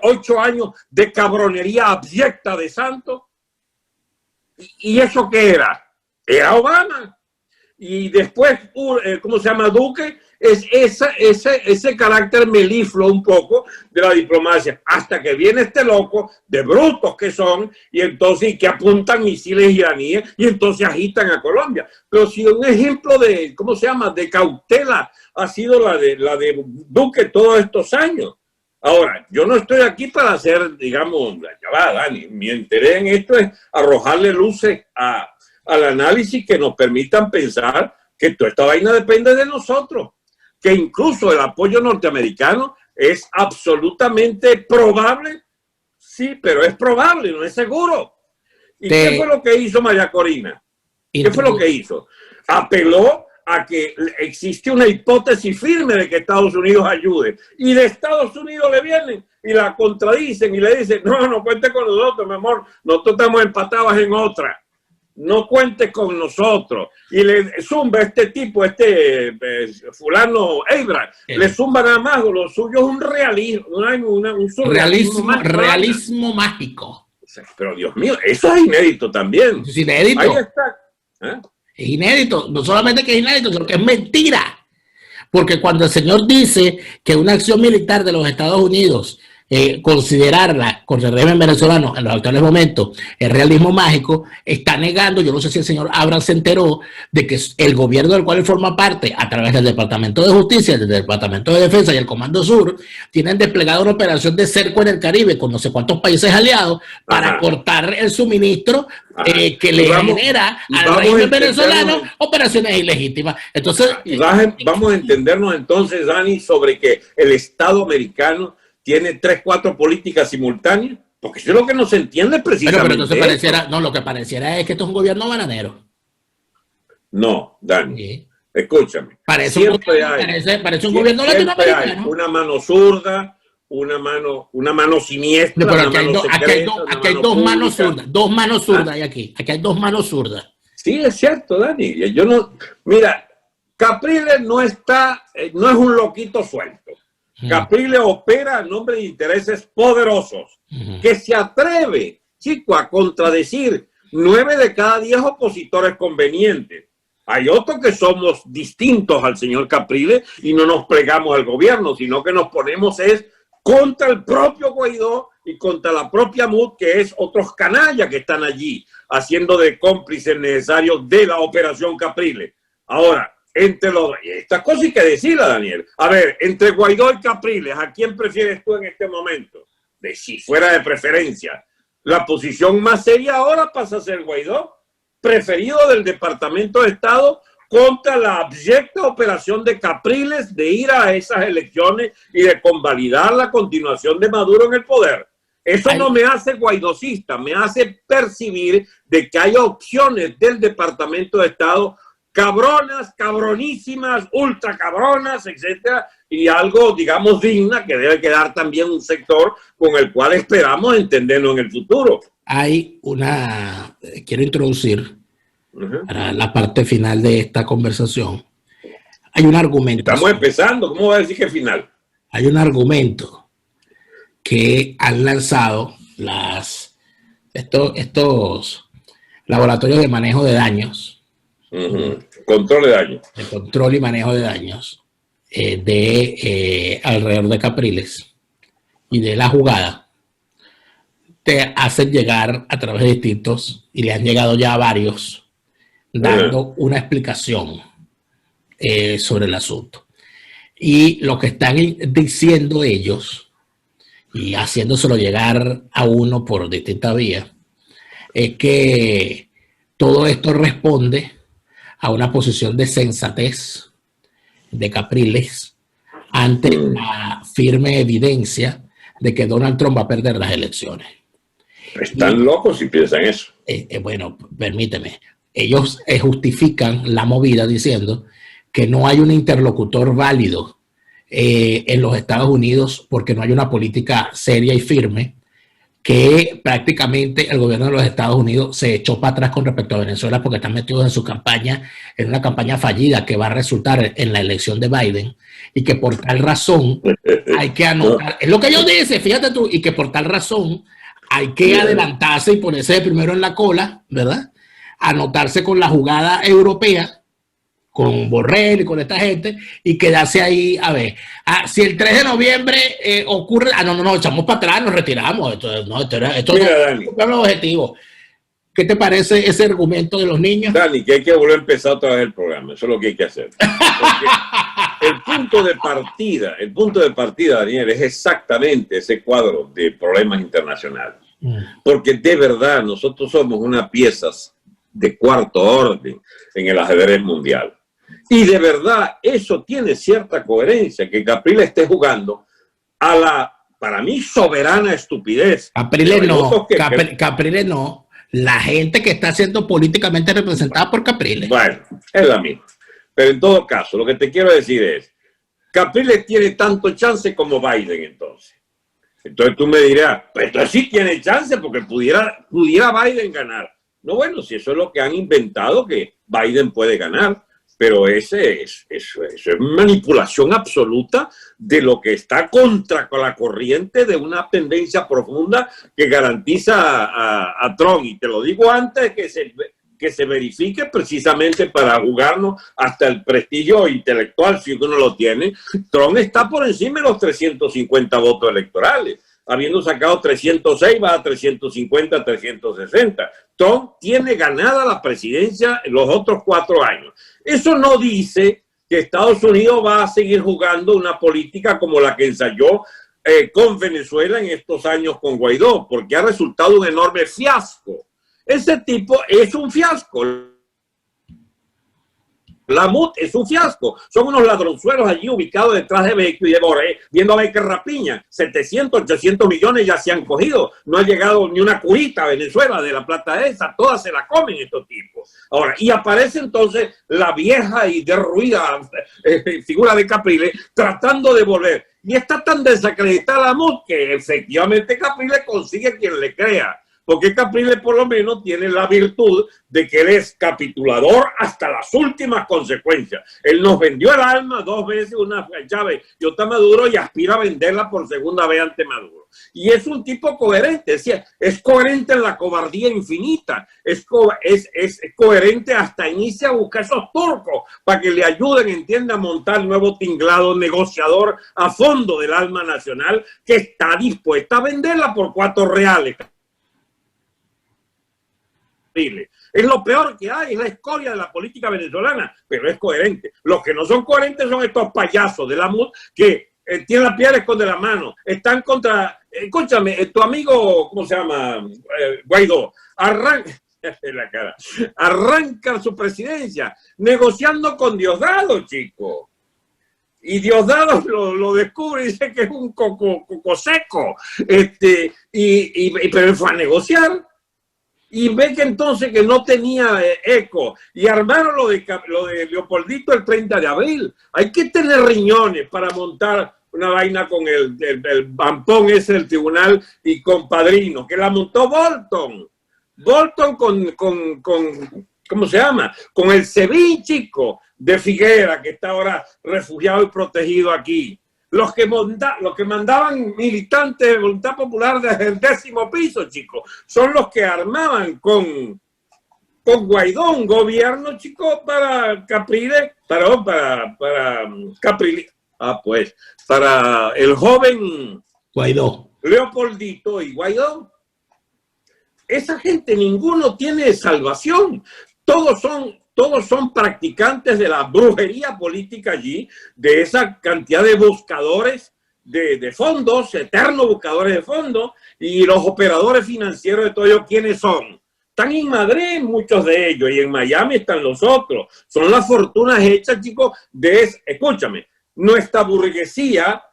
8 años de cabronería abyecta de Santos. ¿Y eso qué era? Era Obama. Y después, ¿cómo se llama? Duque. Es ese carácter melifluo un poco de la diplomacia. Hasta que viene este loco, de brutos que son, y entonces que apuntan misiles iraníes, y entonces agitan a Colombia. Pero si un ejemplo de, ¿cómo se llama?, de cautela ha sido la de Duque todos estos años. Ahora, yo no estoy aquí para hacer, digamos, ya va, Dani, mi interés en esto es arrojarle luces al análisis que nos permitan pensar que toda esta vaina depende de nosotros, que incluso el apoyo norteamericano es absolutamente probable, sí, pero es probable, no es seguro. ¿Y qué fue lo que hizo María Corina? ¿Qué fue lo que hizo? Apeló a que existe una hipótesis firme de que Estados Unidos ayude, y de Estados Unidos le vienen y la contradicen y le dicen, no cuente con nosotros, mi amor, nosotros estamos empatados en otra, no cuente con nosotros. Y le zumba este tipo, fulano Abraham, le zumba nada más, lo suyo es un realismo, un realismo mágico. Pero Dios mío, eso es inédito también. Es inédito. Ahí está. Es inédito, no solamente que es inédito, sino que es mentira. Porque cuando el señor dice que una acción militar de los Estados Unidos, considerarla con el régimen venezolano en los actuales momentos, el realismo mágico, está negando, yo no sé si el señor Abraham se enteró de que el gobierno del cual él forma parte, a través del Departamento de Justicia, del Departamento de Defensa y el Comando Sur, tienen desplegado una operación de cerco en el Caribe con no sé cuántos países aliados para cortar el suministro que le genera al régimen venezolano operaciones ilegítimas. Entonces, vamos a entendernos entonces, Dani, sobre que el Estado americano tiene 3, 4 políticas simultáneas, porque eso es lo que no se entiende precisamente. Pero entonces pareciera, no, lo que pareciera es que esto es un gobierno bananero. No, Dani, escúchame. Parece un gobierno latinoamericano. Hay una mano zurda, una mano siniestra. Pero aquí hay dos manos zurdas, aquí hay 2 manos zurdas. Sí, es cierto, Dani. Mira, Capriles no es un loquito suelto. Capriles opera a nombre de intereses poderosos, que se atreve, chico, a contradecir 9 de cada 10 opositores convenientes. Hay otros que somos distintos al señor Capriles y no nos plegamos al gobierno, sino que nos ponemos contra el propio Guaidó y contra la propia MUD, que es otros canallas que están allí haciendo de cómplices necesarios de la operación Capriles. Ahora, estas cosas hay que decirlas, Daniel. A ver, entre Guaidó y Capriles, ¿a quién prefieres tú en este momento? Si fuera de preferencia. La posición más seria ahora pasa a ser Guaidó, preferido del Departamento de Estado, contra la abyecta operación de Capriles de ir a esas elecciones y de convalidar la continuación de Maduro en el poder. Eso no me hace guaidocista, me hace percibir de que hay opciones del Departamento de Estado cabronas, cabronísimas, ultra cabronas, etcétera, y algo, digamos, digna que debe quedar también un sector con el cual esperamos entenderlo en el futuro. Quiero introducir para la parte final de esta conversación, hay un argumento. Estamos empezando, ¿cómo va a decir que final? Hay un argumento que han lanzado estos laboratorios de manejo de daños. Control de daños. De control y manejo de daños alrededor de Capriles y de la jugada. Te hacen llegar a través de distintos, y le han llegado ya a varios, dando una explicación sobre el asunto. Y lo que están diciendo ellos, y haciéndoselo llegar a uno por distintas vías, es que todo esto responde a una posición de sensatez de Capriles ante la firme evidencia de que Donald Trump va a perder las elecciones. Están locos si piensan eso. Bueno, permíteme. Ellos justifican la movida diciendo que no hay un interlocutor válido en los Estados Unidos porque no hay una política seria y firme, que prácticamente el gobierno de los Estados Unidos se echó para atrás con respecto a Venezuela porque están metidos en su campaña, en una campaña fallida que va a resultar en la elección de Biden, y que por tal razón hay que anotar, es lo que ellos dicen, fíjate tú, y que por tal razón hay que adelantarse y ponerse de primero en la cola, ¿verdad? Anotarse con la jugada europea, con Borrell y con esta gente, y quedarse ahí a ver. Si el 3 de noviembre ocurre, no, echamos para atrás, nos retiramos. Esto no es el objetivo. ¿Qué te parece ese argumento de los niños? Dani, que hay que volver a empezar otra vez el programa. Eso es lo que hay que hacer. Porque el punto de partida, Daniel, es exactamente ese cuadro de problemas internacionales. Porque de verdad nosotros somos unas piezas de cuarto orden en el ajedrez mundial. Y de verdad eso tiene cierta coherencia, que Capriles esté jugando a la, para mí, soberana estupidez. Capriles no. La gente que está siendo políticamente representada por Capriles. Bueno, es la misma. Pero en todo caso, lo que te quiero decir es, Capriles tiene tanto chance como Biden entonces. Entonces tú me dirás, pues entonces sí tiene chance porque pudiera Biden ganar. No, bueno, si eso es lo que han inventado, que Biden puede ganar, pero eso es manipulación absoluta de lo que está contra la corriente de una tendencia profunda que garantiza a Trump. Y te lo digo antes de que se verifique, precisamente para jugarnos hasta el prestigio intelectual, si uno lo tiene. Trump está por encima de los 350 votos electorales. Habiendo sacado 306, va a 350, 360. Trump tiene ganada la presidencia en los otros 4 años. Eso no dice que Estados Unidos va a seguir jugando una política como la que ensayó con Venezuela en estos años con Guaidó, porque ha resultado un enorme fiasco. Ese tipo es un fiasco. La MUD es un fiasco. Son unos ladronzuelos allí ubicados detrás de Vecchio y de Boré, viendo a ver qué rapiña. 700, 800 millones ya se han cogido. No ha llegado ni una curita a Venezuela de la plata esa. Todas se la comen estos tipos. Ahora, y aparece entonces la vieja y derruida figura de Capriles tratando de volver. Y está tan desacreditada la MUD que efectivamente Capriles consigue quien le crea. Porque Capriles por lo menos tiene la virtud de que él es capitulador hasta las últimas consecuencias. Él nos vendió el alma 2 veces, una llave y otra Maduro, y aspira a venderla por segunda vez ante Maduro. Y es un tipo coherente, es coherente en la cobardía infinita, es coherente hasta inicia a buscar esos turcos para que le ayuden, entienda, a montar nuevo tinglado negociador a fondo del alma nacional, que está dispuesta a venderla por 4 reales. Es lo peor que hay, es la escoria de la política venezolana, pero es coherente. Los que no son coherentes son estos payasos de la MUD que tienen la piedra, esconde la mano, están contra, escúchame, tu amigo, ¿cómo se llama? Guaidó, arranca su presidencia negociando con Diosdado, chico. Y Diosdado lo descubre y dice que es un coco seco, pero él fue a negociar. Y ve que entonces que no tenía eco. Y armaron lo de Leopoldito el 30 de abril. Hay que tener riñones para montar una vaina con el bampón ese del tribunal y con Padrino, que la montó Bolton. Bolton con ¿cómo se llama? Con el SEBIN, chico, de Figuera, que está ahora refugiado y protegido aquí. Los que mandaban militantes de Voluntad Popular desde el 10º piso, chicos, son los que armaban con Guaidó un gobierno, chicos, para Capriles, para Capriles, pues, para el joven Guaidó. Leopoldito y Guaidó. Esa gente, ninguno tiene salvación. Todos son practicantes de la brujería política allí, de esa cantidad de buscadores de fondos, eternos buscadores de fondos, y los operadores financieros de todo ello, ¿quiénes son? Están en Madrid muchos de ellos, y en Miami están los otros. Son las fortunas hechas, chicos, escúchame, nuestra burguesía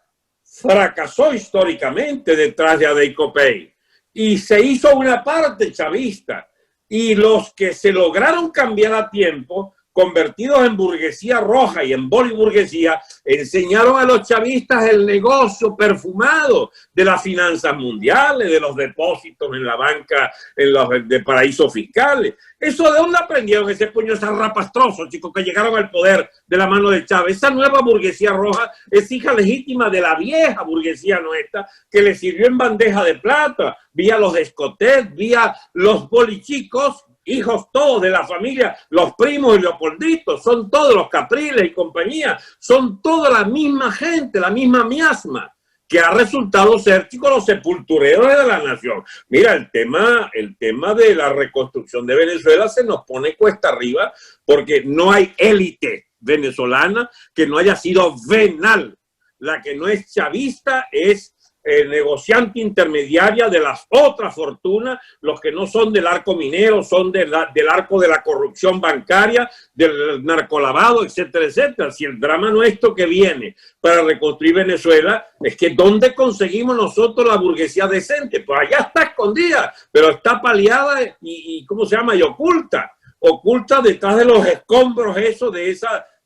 fracasó históricamente detrás de Adeikopey y se hizo una parte chavista, y los que se lograron cambiar a tiempo, convertidos en burguesía roja y en boliburguesía, enseñaron a los chavistas el negocio perfumado de las finanzas mundiales, de los depósitos en la banca, en los de paraísos fiscales. ¿Eso de dónde aprendieron ese puño zarrapastroso, chicos, que llegaron al poder de la mano de Chávez? Esa nueva burguesía roja es hija legítima de la vieja burguesía nuestra, que le sirvió en bandeja de plata, vía los Escotet, vía los bolichicos, hijos todos de la familia, los primos y Leopolditos, son todos los Capriles y compañía, son toda la misma gente, la misma miasma, que ha resultado ser, chicos, los sepultureros de la nación. Mira, el tema de la reconstrucción de Venezuela se nos pone cuesta arriba, porque no hay élite venezolana que no haya sido venal. La que no es chavista es negociante intermediaria de las otras fortunas. Los que no son del arco minero son del arco de la corrupción bancaria, del narcolavado, etcétera, etcétera. Si el drama nuestro que viene para reconstruir Venezuela es que ¿dónde conseguimos nosotros la burguesía decente? Pues allá está escondida, pero está paliada y ¿cómo se llama? Y oculta detrás de los escombros eso de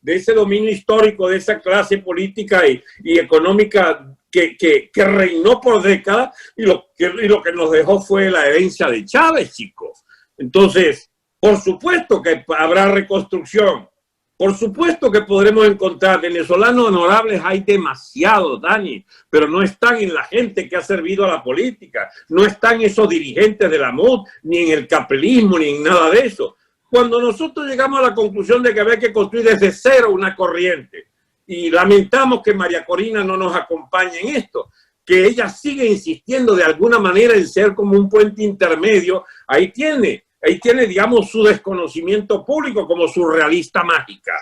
ese dominio histórico de esa clase política y económica que reinó por décadas, y lo que nos dejó fue la herencia de Chávez, chicos. Entonces, por supuesto que habrá reconstrucción, por supuesto que podremos encontrar venezolanos honorables, hay demasiados, Dani, pero no están en la gente que ha servido a la política, no están esos dirigentes de la MUD, ni en el caprilismo, ni en nada de eso. Cuando nosotros llegamos a la conclusión de que había que construir desde cero una corriente, y lamentamos que María Corina no nos acompañe en esto, que ella sigue insistiendo de alguna manera en ser como un puente intermedio, ahí tiene, digamos, su desconocimiento público como surrealista mágica.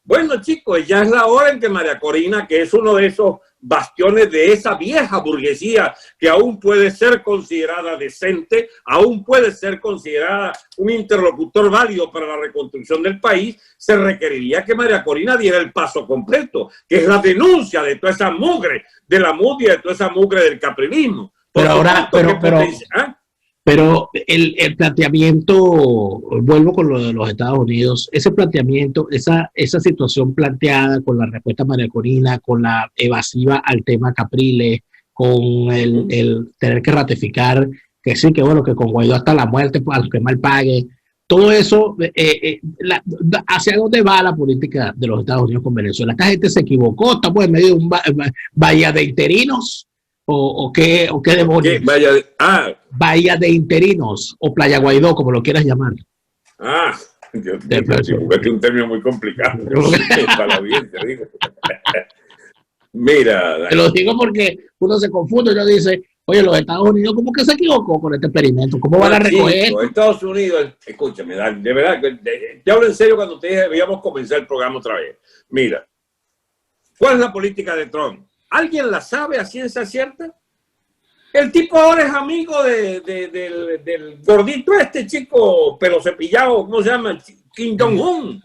Bueno, chicos, ya es la hora en que María Corina, que es uno de esos bastiones de esa vieja burguesía que aún puede ser considerada decente, aún puede ser considerada un interlocutor válido para la reconstrucción del país, se requeriría que María Corina diera el paso completo, que es la denuncia de toda esa mugre de la MUD y de toda esa mugre del caprilismo. Pero el planteamiento, vuelvo con lo de los Estados Unidos, ese planteamiento, esa situación planteada con la respuesta de María Corina, con la evasiva al tema Capriles, con el tener que ratificar que sí, que bueno, que con Guaidó hasta la muerte, a los que mal pague, todo eso, ¿hacia dónde va la política de los Estados Unidos con Venezuela? Esta gente se equivocó, estamos en medio de un bahía de interinos. ¿O qué demonios? Bahía de interinos o Playa Guaidó, como lo quieras llamar. Dios mío, es un término muy complicado para la audiencia, digo. Mira, te lo digo porque uno se confunde y uno dice, oye, los Estados Unidos, ¿cómo que se equivocó con este experimento? ¿Cómo van a recoger? Chico, Estados Unidos, escúchame, de verdad, te hablo en serio cuando te dije debíamos comenzar el programa otra vez. Mira, ¿cuál es la política de Trump? ¿Alguien la sabe a ciencia cierta? El tipo ahora es amigo del gordito chico, pelo cepillado, ¿cómo se llama? Kim Jong-un.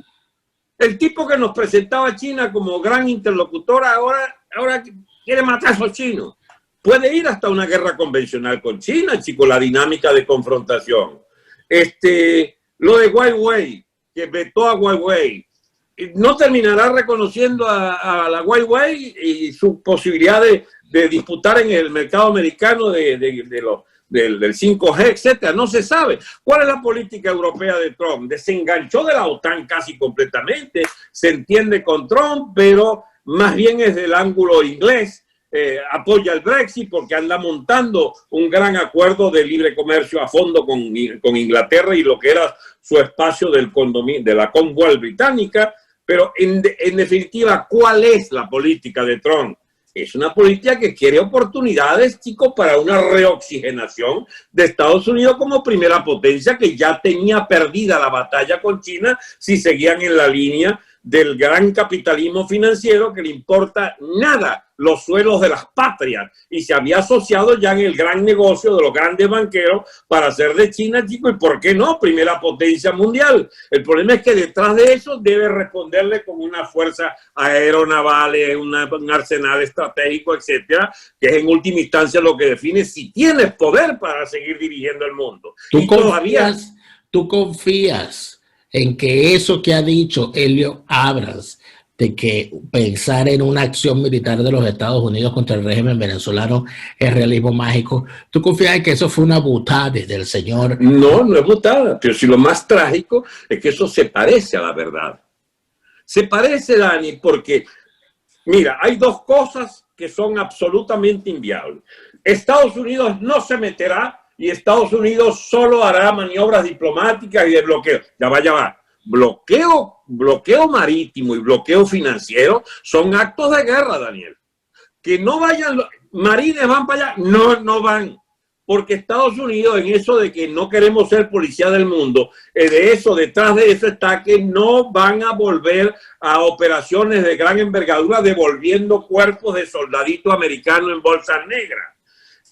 El tipo que nos presentaba a China como gran interlocutor, ahora quiere matar a esos chinos. Puede ir hasta una guerra convencional con China, chico, la dinámica de confrontación. Lo de Huawei, que vetó a Huawei, no terminará reconociendo a la Huawei y su posibilidad de disputar en el mercado americano de del 5G, etcétera. No se sabe. ¿Cuál es la política europea de Trump? Desenganchó de la OTAN casi completamente, se entiende con Trump, pero más bien es del ángulo inglés. Apoya el Brexit porque anda montando un gran acuerdo de libre comercio a fondo con Inglaterra y lo que era su espacio de la Commonwealth británica. Pero en definitiva, ¿cuál es la política de Trump? Es una política que quiere oportunidades, chicos, para una reoxigenación de Estados Unidos como primera potencia, que ya tenía perdida la batalla con China si seguían en la línea del gran capitalismo financiero que le importa nada los suelos de las patrias, y se había asociado ya en el gran negocio de los grandes banqueros para hacer de China, chicos, y por qué no, primera potencia mundial. El problema es que detrás de eso debe responderle con una fuerza aeronaval, un arsenal estratégico, etcétera, que es en última instancia lo que define si tienes poder para seguir dirigiendo el mundo. ¿Tú confías en que eso que ha dicho Elliot Abrams, de que pensar en una acción militar de los Estados Unidos contra el régimen venezolano es realismo mágico? ¿Tú confías en que eso fue una butada del señor? No, no es butada, pero si lo más trágico es que eso se parece a la verdad. Se parece, Dani, porque, mira, hay dos cosas que son absolutamente inviables. Estados Unidos no se meterá y Estados Unidos solo hará maniobras diplomáticas y de bloqueo. Ya va. Bloqueo marítimo y bloqueo financiero son actos de guerra, Daniel. Que no vayan, marines van para allá, no van. Porque Estados Unidos, en eso de que no queremos ser policía del mundo, detrás de eso está que no van a volver a operaciones de gran envergadura devolviendo cuerpos de soldaditos americanos en bolsas negras.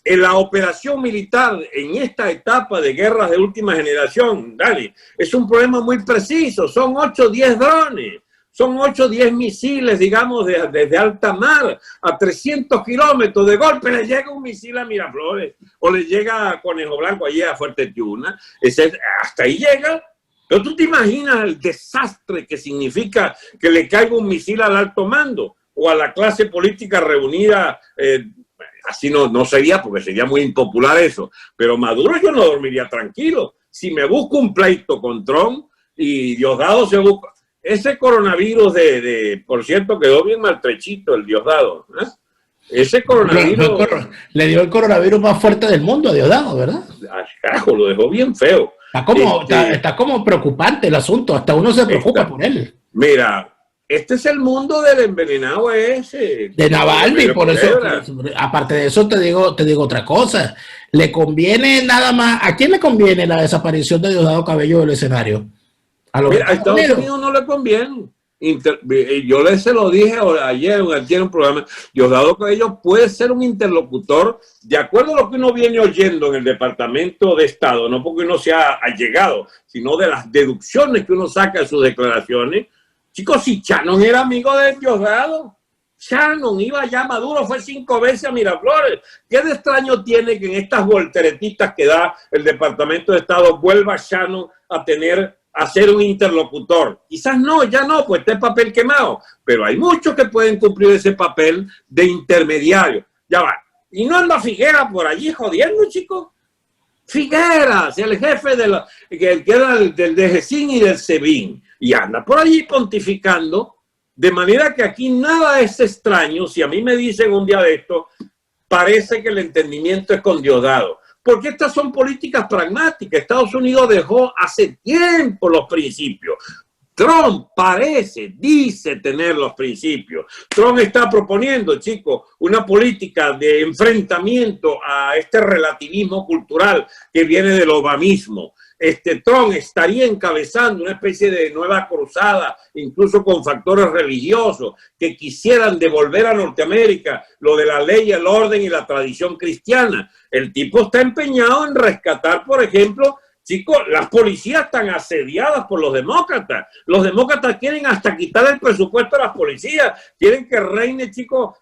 En la operación militar en esta etapa de guerras de última generación, Dani, es un problema muy preciso. Son 8 o 10 drones, son 8 o 10 misiles, digamos, desde alta mar a 300 kilómetros. De golpe le llega un misil a Miraflores o le llega a Conejo Blanco, allí a Fuerte Tiuna. Hasta ahí llega. Pero tú te imaginas el desastre que significa que le caiga un misil al alto mando o a la clase política reunida. Así no sería, porque sería muy impopular eso. Pero Maduro yo no dormiría tranquilo. Si me busco un pleito con Trump y Diosdado se busca... Ese coronavirus por cierto, quedó bien maltrechito el Diosdado. Ese coronavirus... Le dio el coronavirus más fuerte del mundo a Diosdado, ¿verdad? Carajo, lo dejó bien feo. Está como preocupante el asunto. Hasta uno se preocupa por él. Mira... Este es el mundo del envenenado ese. De Navalny, por eso, aparte de eso te digo otra cosa. Le conviene nada más, ¿a quién le conviene la desaparición de Diosdado Cabello del escenario? A Estados Unidos no le conviene. Yo se lo dije ayer en un programa. Diosdado Cabello puede ser un interlocutor, de acuerdo a lo que uno viene oyendo en el Departamento de Estado, no porque uno sea allegado, sino de las deducciones que uno saca de sus declaraciones. Chicos, si Shannon era amigo de Diosdado, Shannon iba allá, Maduro fue 5 veces a Miraflores. ¿Qué de extraño tiene que en estas volteretitas que da el Departamento de Estado vuelva Shannon a ser un interlocutor? Quizás no, ya no, pues está el papel quemado. Pero hay muchos que pueden cumplir ese papel de intermediario. Ya va. Y no anda Figueras por allí jodiendo, chicos. Figueras, el jefe que era del DGCIN y del SEBIN. Y anda por allí pontificando, de manera que aquí nada es extraño. Si a mí me dicen un día de esto, parece que el entendimiento es con Diosdado. Porque estas son políticas pragmáticas. Estados Unidos dejó hace tiempo los principios. Trump dice tener los principios. Trump está proponiendo, chicos, una política de enfrentamiento a este relativismo cultural que viene del obamismo. Trump estaría encabezando una especie de nueva cruzada, incluso con factores religiosos, que quisieran devolver a Norteamérica lo de la ley, el orden y la tradición cristiana. El tipo está empeñado en rescatar, por ejemplo, chicos, las policías están asediadas por los demócratas. Los demócratas quieren hasta quitar el presupuesto a las policías. Quieren que reine, chicos,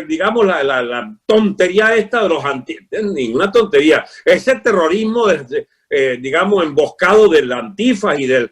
digamos, la tontería esta de los ninguna tontería. Ese terrorismo, digamos, emboscado del Antifa y del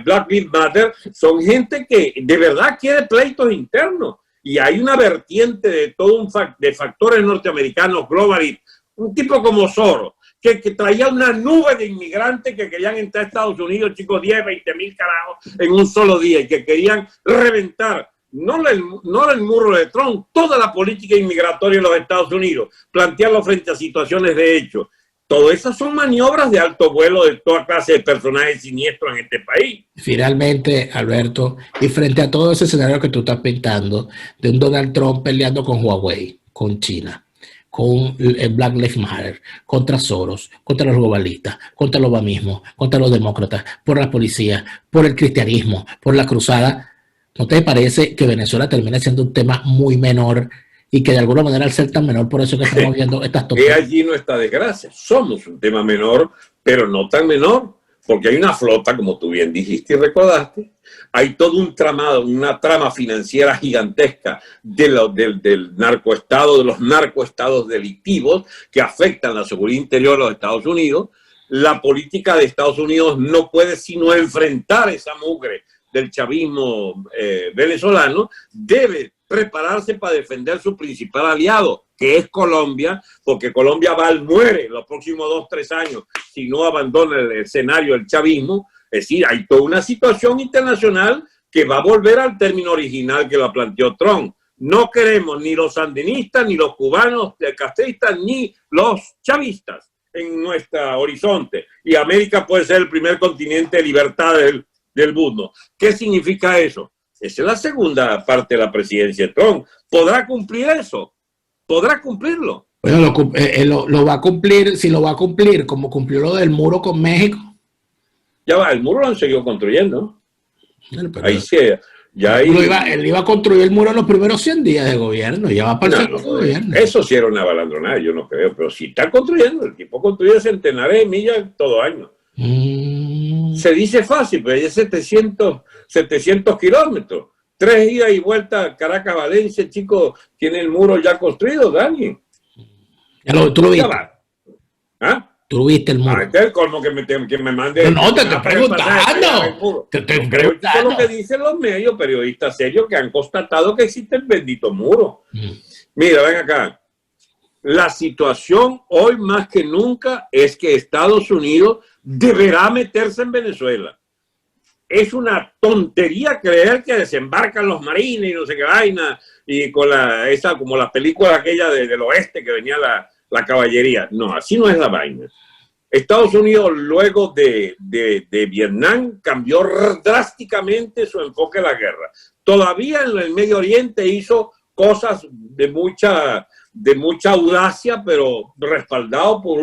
Black Lives Matter, son gente que de verdad quiere pleitos internos. Y hay una vertiente de todo de factores norteamericanos, globalistas, un tipo como Soros, que traía una nube de inmigrantes que querían entrar a Estados Unidos, chicos, 10, 20 mil carajos en un solo día, y que querían reventar no el muro de Trump, toda la política inmigratoria de los Estados Unidos, plantearlo frente a situaciones de hecho. Todas esas son maniobras de alto vuelo de toda clase de personajes siniestros en este país. Finalmente, Alberto, y frente a todo ese escenario que tú estás pintando, de un Donald Trump peleando con Huawei, con China, con el Black Lives Matter, contra Soros, contra los globalistas, contra el obamismo, contra los demócratas, por la policía, por el cristianismo, por la cruzada, ¿no te parece que Venezuela termina siendo un tema muy menor y que de alguna manera al ser tan menor, por eso que estamos viendo estas que allí no está desgracia? Somos un tema menor, pero no tan menor, porque hay una flota, como tú bien dijiste y recordaste, hay todo un tramado, una trama financiera gigantesca del narcoestado, de los narcoestados delictivos que afectan la seguridad interior de los Estados Unidos. La política de Estados Unidos no puede sino enfrentar esa mugre del chavismo venezolano, debe prepararse para defender su principal aliado, que es Colombia, porque Colombia muere en los próximos 2 o 3 años si no abandona el escenario del chavismo. Es decir, hay toda una situación internacional que va a volver al término original que la planteó Trump. No queremos ni los sandinistas, ni los cubanos castristas, ni los chavistas en nuestro horizonte. Y América puede ser el primer continente de libertad del mundo. ¿Qué significa eso? Esa es la segunda parte de la presidencia de Trump. ¿Podrá cumplir eso? ¿Podrá cumplirlo? Bueno, lo va a cumplir, si lo va a cumplir, como cumplió lo del muro con México. Ya va, el muro lo han seguido construyendo. Bueno, ahí sí, ya ahí... Él iba a construir el muro en los primeros 100 días de gobierno, ya va para el segundo gobierno. Eso sí era una balandronada, yo no creo, pero sí está construyendo, el tipo construye centenares de millas todo año. Se dice fácil, pero hay 700 kilómetros. 3 idas y vueltas Caracas-Valencia, chico, tiene el muro ya construido, Dani. ¿Tú lo viste? ¿Ah? ¿Tú viste el muro? Este es el colmo que me mande. No, te estoy preguntando. Te estoy preguntando. Eso es lo que dicen los medios, periodistas serios que han constatado que existe el bendito muro. Mira, ven acá. La situación hoy más que nunca es que Estados Unidos deberá meterse en Venezuela. Es una tontería creer que desembarcan los marines y no sé qué vaina, y con como la película aquella del oeste que venía la caballería. No, así no es la vaina. Estados Unidos, luego de Vietnam, cambió drásticamente su enfoque en la guerra. Todavía en el Medio Oriente hizo cosas de mucha audacia, pero respaldado por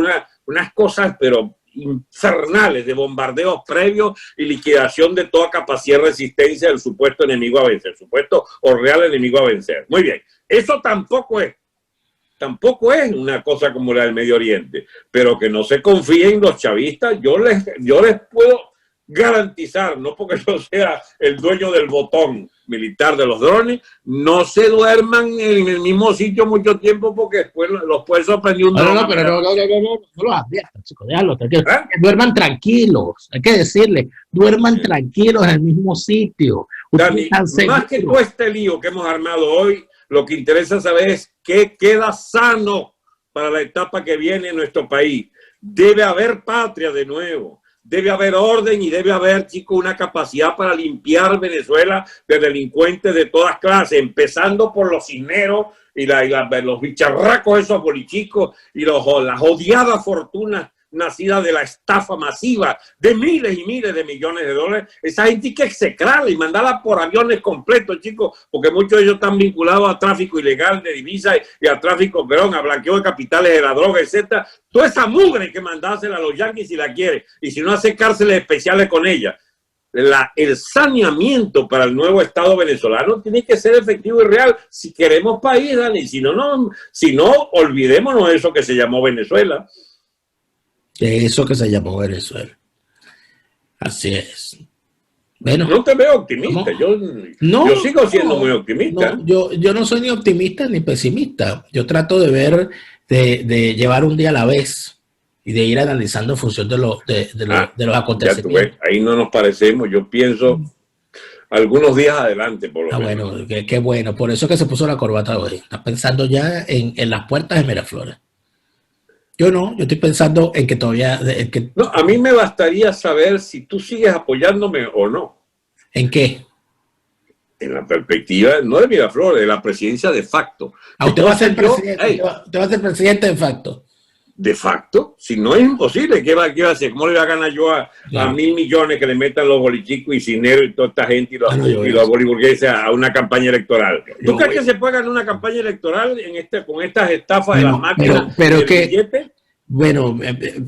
unas cosas, pero infernales, de bombardeos previos y liquidación de toda capacidad de resistencia del supuesto enemigo a vencer, supuesto o real enemigo a vencer. Muy bien, eso tampoco es una cosa como la del Medio Oriente, pero que no se confíen los chavistas. Yo les puedo garantizar, no porque yo sea el dueño del botón militar de los drones, no se duerman en el mismo sitio mucho tiempo, porque después los puede sorprender un dron. No los adviertas, chicos, déjalo. Que duerman tranquilos, hay que decirle, duerman tranquilos en el mismo sitio. Dani, más que todo este lío que hemos armado hoy, lo que interesa saber es qué queda sano para la etapa que viene en nuestro país. Debe haber patria de nuevo. Debe haber orden y debe haber, chicos, una capacidad para limpiar Venezuela de delincuentes de todas clases, empezando por los cisneros y los bicharracos esos bolichicos y las odiadas fortunas nacidas de la estafa masiva de miles y miles de millones de dólares. Esa gente hay que execrarla y mandarla por aviones completos, chicos, porque muchos de ellos están vinculados a tráfico ilegal de divisas y a tráfico, a blanqueo de capitales de la droga, etcétera. Toda esa mugre que mandársela a los yanquis si la quiere, y si no, hace cárceles especiales con ella. El saneamiento para el nuevo Estado venezolano tiene que ser efectivo y real si queremos país, Dani. Si no, olvidémonos de eso que se llamó Venezuela. De eso que se llamó Venezuela. Así es. Bueno, no te veo optimista. Yo sigo siendo muy optimista. Yo no soy ni optimista ni pesimista. Yo trato de ver, de llevar un día a la vez y de ir analizando en función de los acontecimientos. Ya tú ves, ahí no nos parecemos. Yo pienso algunos días adelante, por lo menos. Bueno, qué bueno. Por eso que se puso la corbata hoy. Está pensando ya en las puertas de Miraflores. Yo no, yo estoy pensando en que todavía, No, a mí me bastaría saber si tú sigues apoyándome o no. ¿en qué? En la perspectiva, no de Miraflores, de la presidencia de facto. Usted va a ser presidente, usted va a ser presidente de facto. De facto, si no es imposible, ¿qué va a hacer? ¿Cómo le va a ganar yo a 1.000 millones que le metan los bolichicos y Cinero y toda esta gente y los boliburgueses a una campaña electoral? ¿Tú crees que se puede ganar una campaña electoral con estas estafas de las máquinas? Pero que, bueno,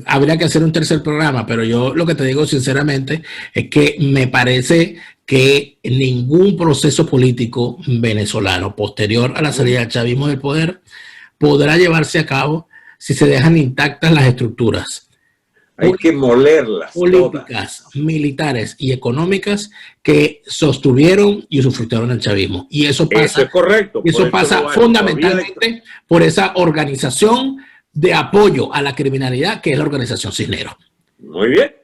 habría que hacer un tercer programa, pero yo lo que te digo sinceramente es que me parece que ningún proceso político venezolano posterior a la salida del chavismo del poder podrá llevarse a cabo si se dejan intactas las estructuras. Hay que molerlas. Políticas, todas, militares y económicas que sostuvieron y usufructuaron el chavismo. Y eso pasa, eso es correcto. Y eso pasa fundamentalmente por esa organización de apoyo a la criminalidad que es la organización Cisneros. Muy bien.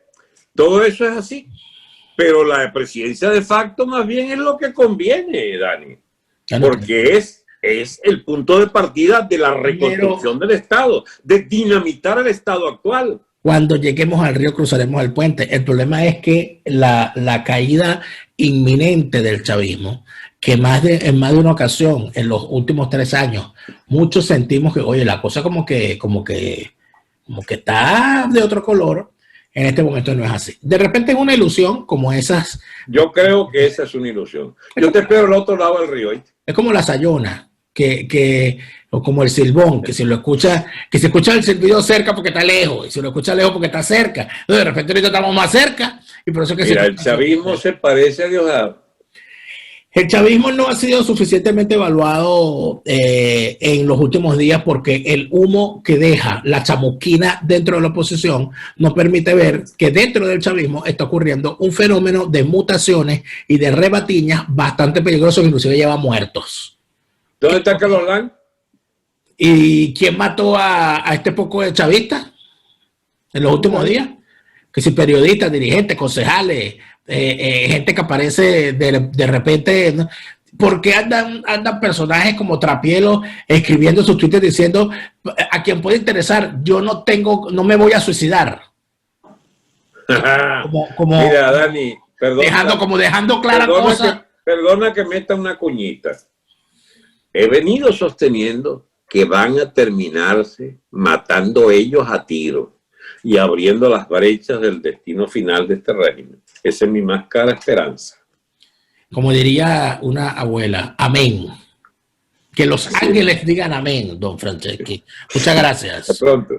Todo eso es así. Pero la presidencia de facto más bien es lo que conviene, Dani. Porque es el punto de partida de la reconstrucción del Estado, de dinamitar el Estado actual. Cuando lleguemos al río cruzaremos el puente. El problema es que la caída inminente del chavismo, que en más de una ocasión en los últimos 3 años, muchos sentimos que, oye, la cosa como que está de otro color. En este momento no es así. De repente es una ilusión como esas. Yo creo que esa es una ilusión. Yo te espero al otro lado del río. Es como la sayona. O como el silbón, que se escucha el silbido cerca porque está lejos, y se lo escucha lejos porque está cerca. Entonces, de repente ahorita estamos más cerca, y por eso que mira, el chavismo se parece a Diosdado. El chavismo no ha sido suficientemente evaluado en los últimos días porque el humo que deja la chamusquina dentro de la oposición nos permite ver que dentro del chavismo está ocurriendo un fenómeno de mutaciones y de rebatiñas bastante peligrosos, que inclusive lleva muertos. ¿Dónde está Carlos Lang? ¿Y quién mató a este poco de chavistas en los últimos días? Que si periodistas, dirigentes, concejales, gente que aparece de repente, ¿no? Porque andan personajes como Trapielo escribiendo sus tweets diciendo a quien puede interesar, yo no me voy a suicidar. Mira, Dani, perdón, dejando clara cosa. Perdona que meta una cuñita. He venido sosteniendo que van a terminarse matando ellos a tiro y abriendo las brechas del destino final de este régimen. Esa es mi más cara esperanza. Como diría una abuela, amén. Que los ángeles digan amén, don Franceschi. Muchas gracias. Hasta pronto.